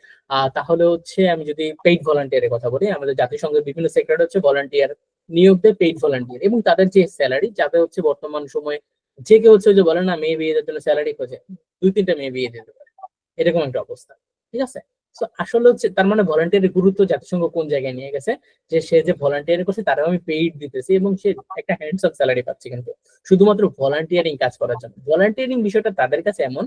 তাহলে হচ্ছে, আমি যদি পেইড ভলান্টিয়ারের কথা বলি, আমাদের জাতিসংঘের বিভিন্ন সেক্টর হচ্ছে ভলান্টিয়ার নিয়োগ দেয়, পেইড ভলান্টিয়ার, এবং তাদের যে স্যালারি, যাতে হচ্ছে বর্তমান সময়ে যে কেউ হচ্ছে যে বলে না মেয়ে বিয়ে দেওয়ার জন্য স্যালারি খোঁজে, 2-3টা মেয়ে বিয়ে দিতে পারে, এরকম একটা অবস্থা। ঠিক আছে। তো আসলে হচ্ছে তার মানে ভলান্টিয়ারের গুরুত্ব জাতিসংঘ কোন জায়গায় নিয়ে গেছে, যে সে যে ভলান্টিয়ার করছে তারাও আমি পেইড দিতেছি, এবং সে একটা হ্যান্ডস অফ স্যালারি পাচ্ছে, কিন্তু শুধুমাত্র ভলান্টিয়ারিং কাজ করার জন্য। ভলান্টিয়ারিং বিষয়টা তাদের কাছে এমন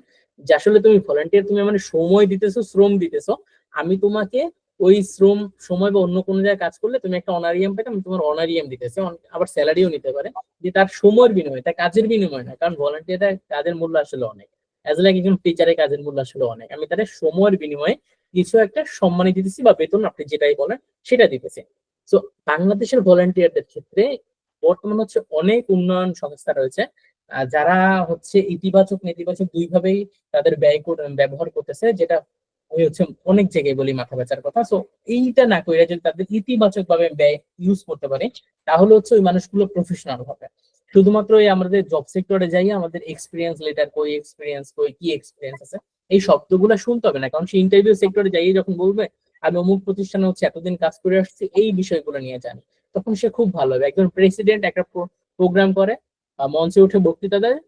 যে আসলে তুমি ভলান্টিয়ার, তুমি মানে সময় দিতেছো, শ্রম দিতেছো, আমি তোমাকে ওই শ্রম, সময় বা অন্য কোনো জায়গায় কাজ করলে তুমি একটা অনারিয়াম পেতে, আমি তোমার অনারিয়াম দিতেছি, আবার স্যালারিও নিতে পারে, যে তার সময়ের বিনিময়ে, তার কাজের বিনিময়ে না। কারণ ভলান্টিয়ার কাজের মূল্য আসলে অনেক, অ্যাজ লাইক একজন টিচারের কাজের মূল্য আসলে অনেক, আমি তাদের সময়ের বিনিময়ে কিছু একটা সম্মানী দিতেছি, বা বেতন আপনি যেটাই বলেন সেটা দিতেছি। তো বাংলাদেশের ভলান্টিয়ারদের ক্ষেত্রে বর্তমান হচ্ছে অনেক উন্নয়ন সংস্থা রয়েছে, যারা হচ্ছে ইতিবাচক নেতিবাচক দুইভাবেই তাদের ব্যবহার করতেছে, যেটা ওই হচ্ছে অনেক জায়গায় বলি মাথা বেচার কথা। তো এইটা না করে যদি তাদের ইতিবাচক ভাবে ব্যয় ইউজ করতে পারে, তাহলে হচ্ছে ওই মানুষগুলো প্রফেশনাল হবে। শুধুমাত্র এই আমাদের জব সেক্টরে যাই আমাদের এক্সপিরিয়েন্স লেটার কই, এক্সপিরিয়েন্স কই, কি এক্সপিরিয়েন্স আছে, এই শব্দগুলো শুনতে হবে না। কারণ সে ইন্টারভিউ সেক্টরে যাই যখন বলবে আমি অমুক প্রতিষ্ঠানে হচ্ছে এতদিন কাজ করে আসছি, এই বিষয়গুলো নিয়ে জানি, তখন সে খুব ভালো হবে। একজন প্রেসিডেন্ট একটা প্রোগ্রাম করে, মঞ্চে উঠে বক্তৃতা দেয়,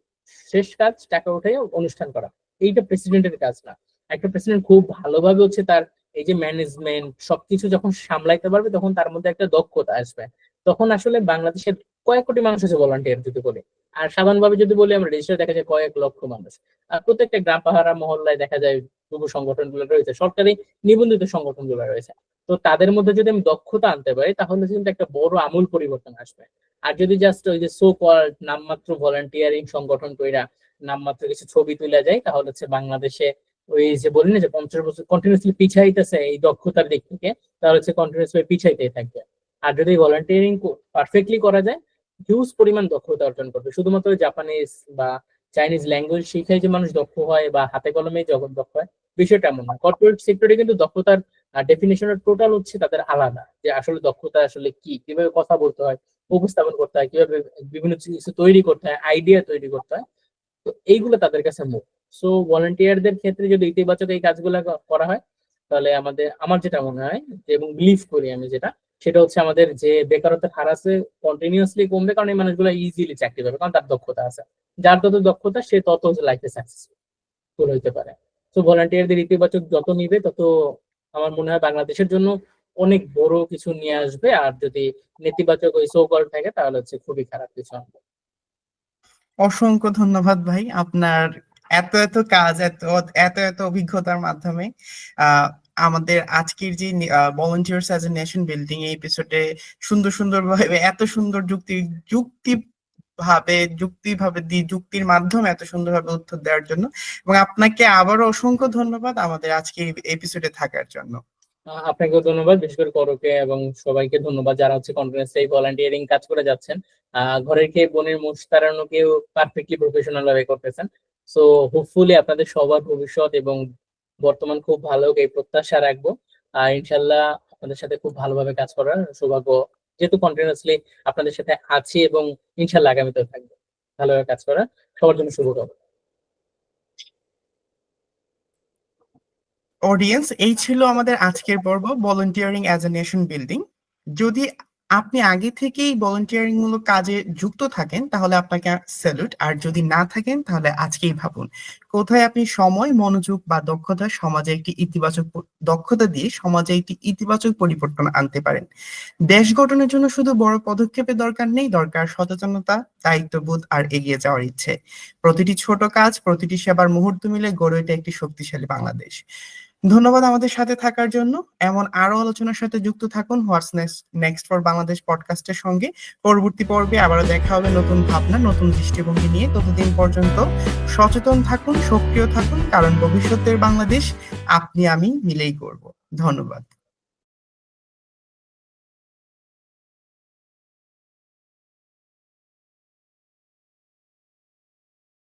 শেষ কাজ টাকা উঠে অনুষ্ঠান করা, এইটা প্রেসিডেন্টের কাজ না। একটা প্রেসিডেন্ট খুব ভালোভাবে হচ্ছে তার এই যে ম্যানেজমেন্ট সবকিছু যখন সামলাইতে পারবে, তখন তার মধ্যে একটা দক্ষতা আসবে। তখন আসলে বাংলাদেশের কয়েক কোটি মানুষ আছে ভলান্টিয়ার যদি বলি, আর সাধারণভাবে যদি বলি আমরা রেজিস্টার দেখা যায় কয়েক লক্ষ মানুষ। আর প্রত্যেকটা গ্রাম পাহারা মহল্লায় দেখা যায় যুব সংগঠন গুলো রয়েছে, সরকারি নিবন্ধিত সংগঠন গুলো রয়েছে। তো তাদের মধ্যে যদি আমি দক্ষতা আনতে পারি, তাহলে কিন্তু একটা বড় আমূল পরিবর্তন আসবে। আর যদি জাস্ট ওই যে সো কল্ড নামমাত্র ভলান্টিয়ারিং সংগঠন কইরা নামমাত্র কিছু ছবি তুলে যায়, তাহলে হচ্ছে বাংলাদেশে ওই যে বলি না যে 50 বছর কন্টিনিউসলি পিছাইতেছে এই দক্ষতার দিক থেকে, তাহলে হচ্ছে কন্টিনিউসলি পিছাইতেই থাকবে। আর যদি ভলান্টিয়ারিং পারফেক্টলি করা যায়, হিউজ পরিমাণ দক্ষতা অর্জন করবে। শুধুমাত্র জাপানিজ বা চাইনিজ ল্যাঙ্গুয়েজ শিখে যে মানুষ দক্ষ হয় বা হাতে কলমে জগৎ দক্ষ হয়, বিষয়টা এমন না। কর্পোরেট সেক্টরে কিন্তু দক্ষতার ডেফিনেশনের টোটাল হচ্ছে তাদের আলাদা, যে আসলে দক্ষতা আসলে কি, কিভাবে কথা বলতে হয়, উপস্থাপন করতে হয়, কিভাবে বিভিন্ন কিছু তৈরি করতে হয়, আইডিয়া তৈরি করতে হয়, তো এইগুলো তাদের কাছে মুখ। সো ভলান্টিয়ারদের ক্ষেত্রে যদি ইতিবাচক এই কাজগুলো করা হয়, তাহলে আমার যেটা মনে হয় এবং বিলিভ করি আমি যেটা, সেটা হচ্ছে আমাদের যে বেকারত্বের হার আছে কন্টিনিউয়াসলি কমবে, কারণ এই মানুষগুলো ইজিলি চাকরি পাবে, কারণ তার দক্ষতা আছে। যার যত দক্ষতা সে তত লাইফে সাকসেসফুল হইতে পারে। তো ভলান্টিয়ারদের ইতিবাচক যত নিবে, তত আমার মনে হয় বাংলাদেশের জন্য অনেক বড় কিছু নিয়ে আসবে। আর যদি নেতিবাচক ওই সো কল থাকে, তাহলে হচ্ছে খুবই খারাপ কিছু হবে। অসংখ্য ধন্যবাদ ভাই, আপনার এত এত কাজ, এত এত এত অভিজ্ঞতার মাধ্যমে আহ আমাদের আজকের যে volunteers as a nation building এই এপিসোডে সুন্দর সুন্দর ভাবে, এত সুন্দর যুক্তি যুক্তির মাধ্যমে এত সুন্দরভাবে উত্তর দেওয়ার জন্য, এবং আপনাকে আবারও অসংখ্য ধন্যবাদ আমাদের আজকের এপিসোডে থাকার জন্য। আপনাকেও ধন্যবাদ, বিশেষ করে করকে এবং সবাইকে ধন্যবাদ যারা হচ্ছে কন্টিনিউয়াসলি এই ভলান্টিয়ারিং কাজ করে যাচ্ছেন। ঘরের খেয়ে বোনের মোষ তাড়ানোকেও পারফেক্টলি প্রফেশনাল ভাবে করতেছেন। সো হোপফুলি আপনাদের সবার ভবিষ্যৎ এবং বর্তমান খুব ভালো হোক, এই প্রত্যাশা রাখবো। ইনশাল্লাহ আপনাদের সাথে খুব ভালোভাবে কাজ করার সৌভাগ্য, যেহেতু কন্টিনিউয়াসলি আপনাদের সাথে আছি, এবং ইনশাল্লাহ আগামীতেও থাকবো ভালোভাবে কাজ করার। সবার জন্য শুভকামনা। অডিয়েন্স, এই ছিল আমাদের আজকের পর্ব volunteering as a nation building. যদি আপনি আগে থেকেই ভলান্টিয়ারিং মূলক কাজে যুক্ত থাকেন তাহলে আপনাকে স্যালুট, আর যদি না থাকেন তাহলে আজকেই ভাবুন কোথায় আপনি সময়, মনোযোগ বা দক্ষতা দিয়ে সমাজে একটি ইতিবাচক পরিবর্তন আনতে পারেন। দেশ গঠনের জন্য শুধু বড় পদক্ষেপের দরকার নেই, দরকার সচেতনতা, দায়িত্ববোধ আর এগিয়ে যাওয়ার ইচ্ছে। প্রতিটি ছোট কাজ, প্রতিটি সেবার মুহূর্ত মিলে গড়ে ওঠে একটি শক্তিশালী বাংলাদেশ। ধন্যবাদ আমাদের সাথে থাকার জন্য। এমন আরো আলোচনার সাথে যুক্ত থাকুন হোয়াটস নেক্সট ফর বাংলাদেশ পডকাস্টের সঙ্গে। পরবর্তী পর্বে আবারও দেখা হবে নতুন ভাবনা, নতুন দৃষ্টিভঙ্গি নিয়ে। ততদিন পর্যন্ত সচেতন থাকুন, সক্রিয় থাকুন, কারণ ভবিষ্যতের বাংলাদেশ আপনি আমি মিলেই করব। ধন্যবাদ।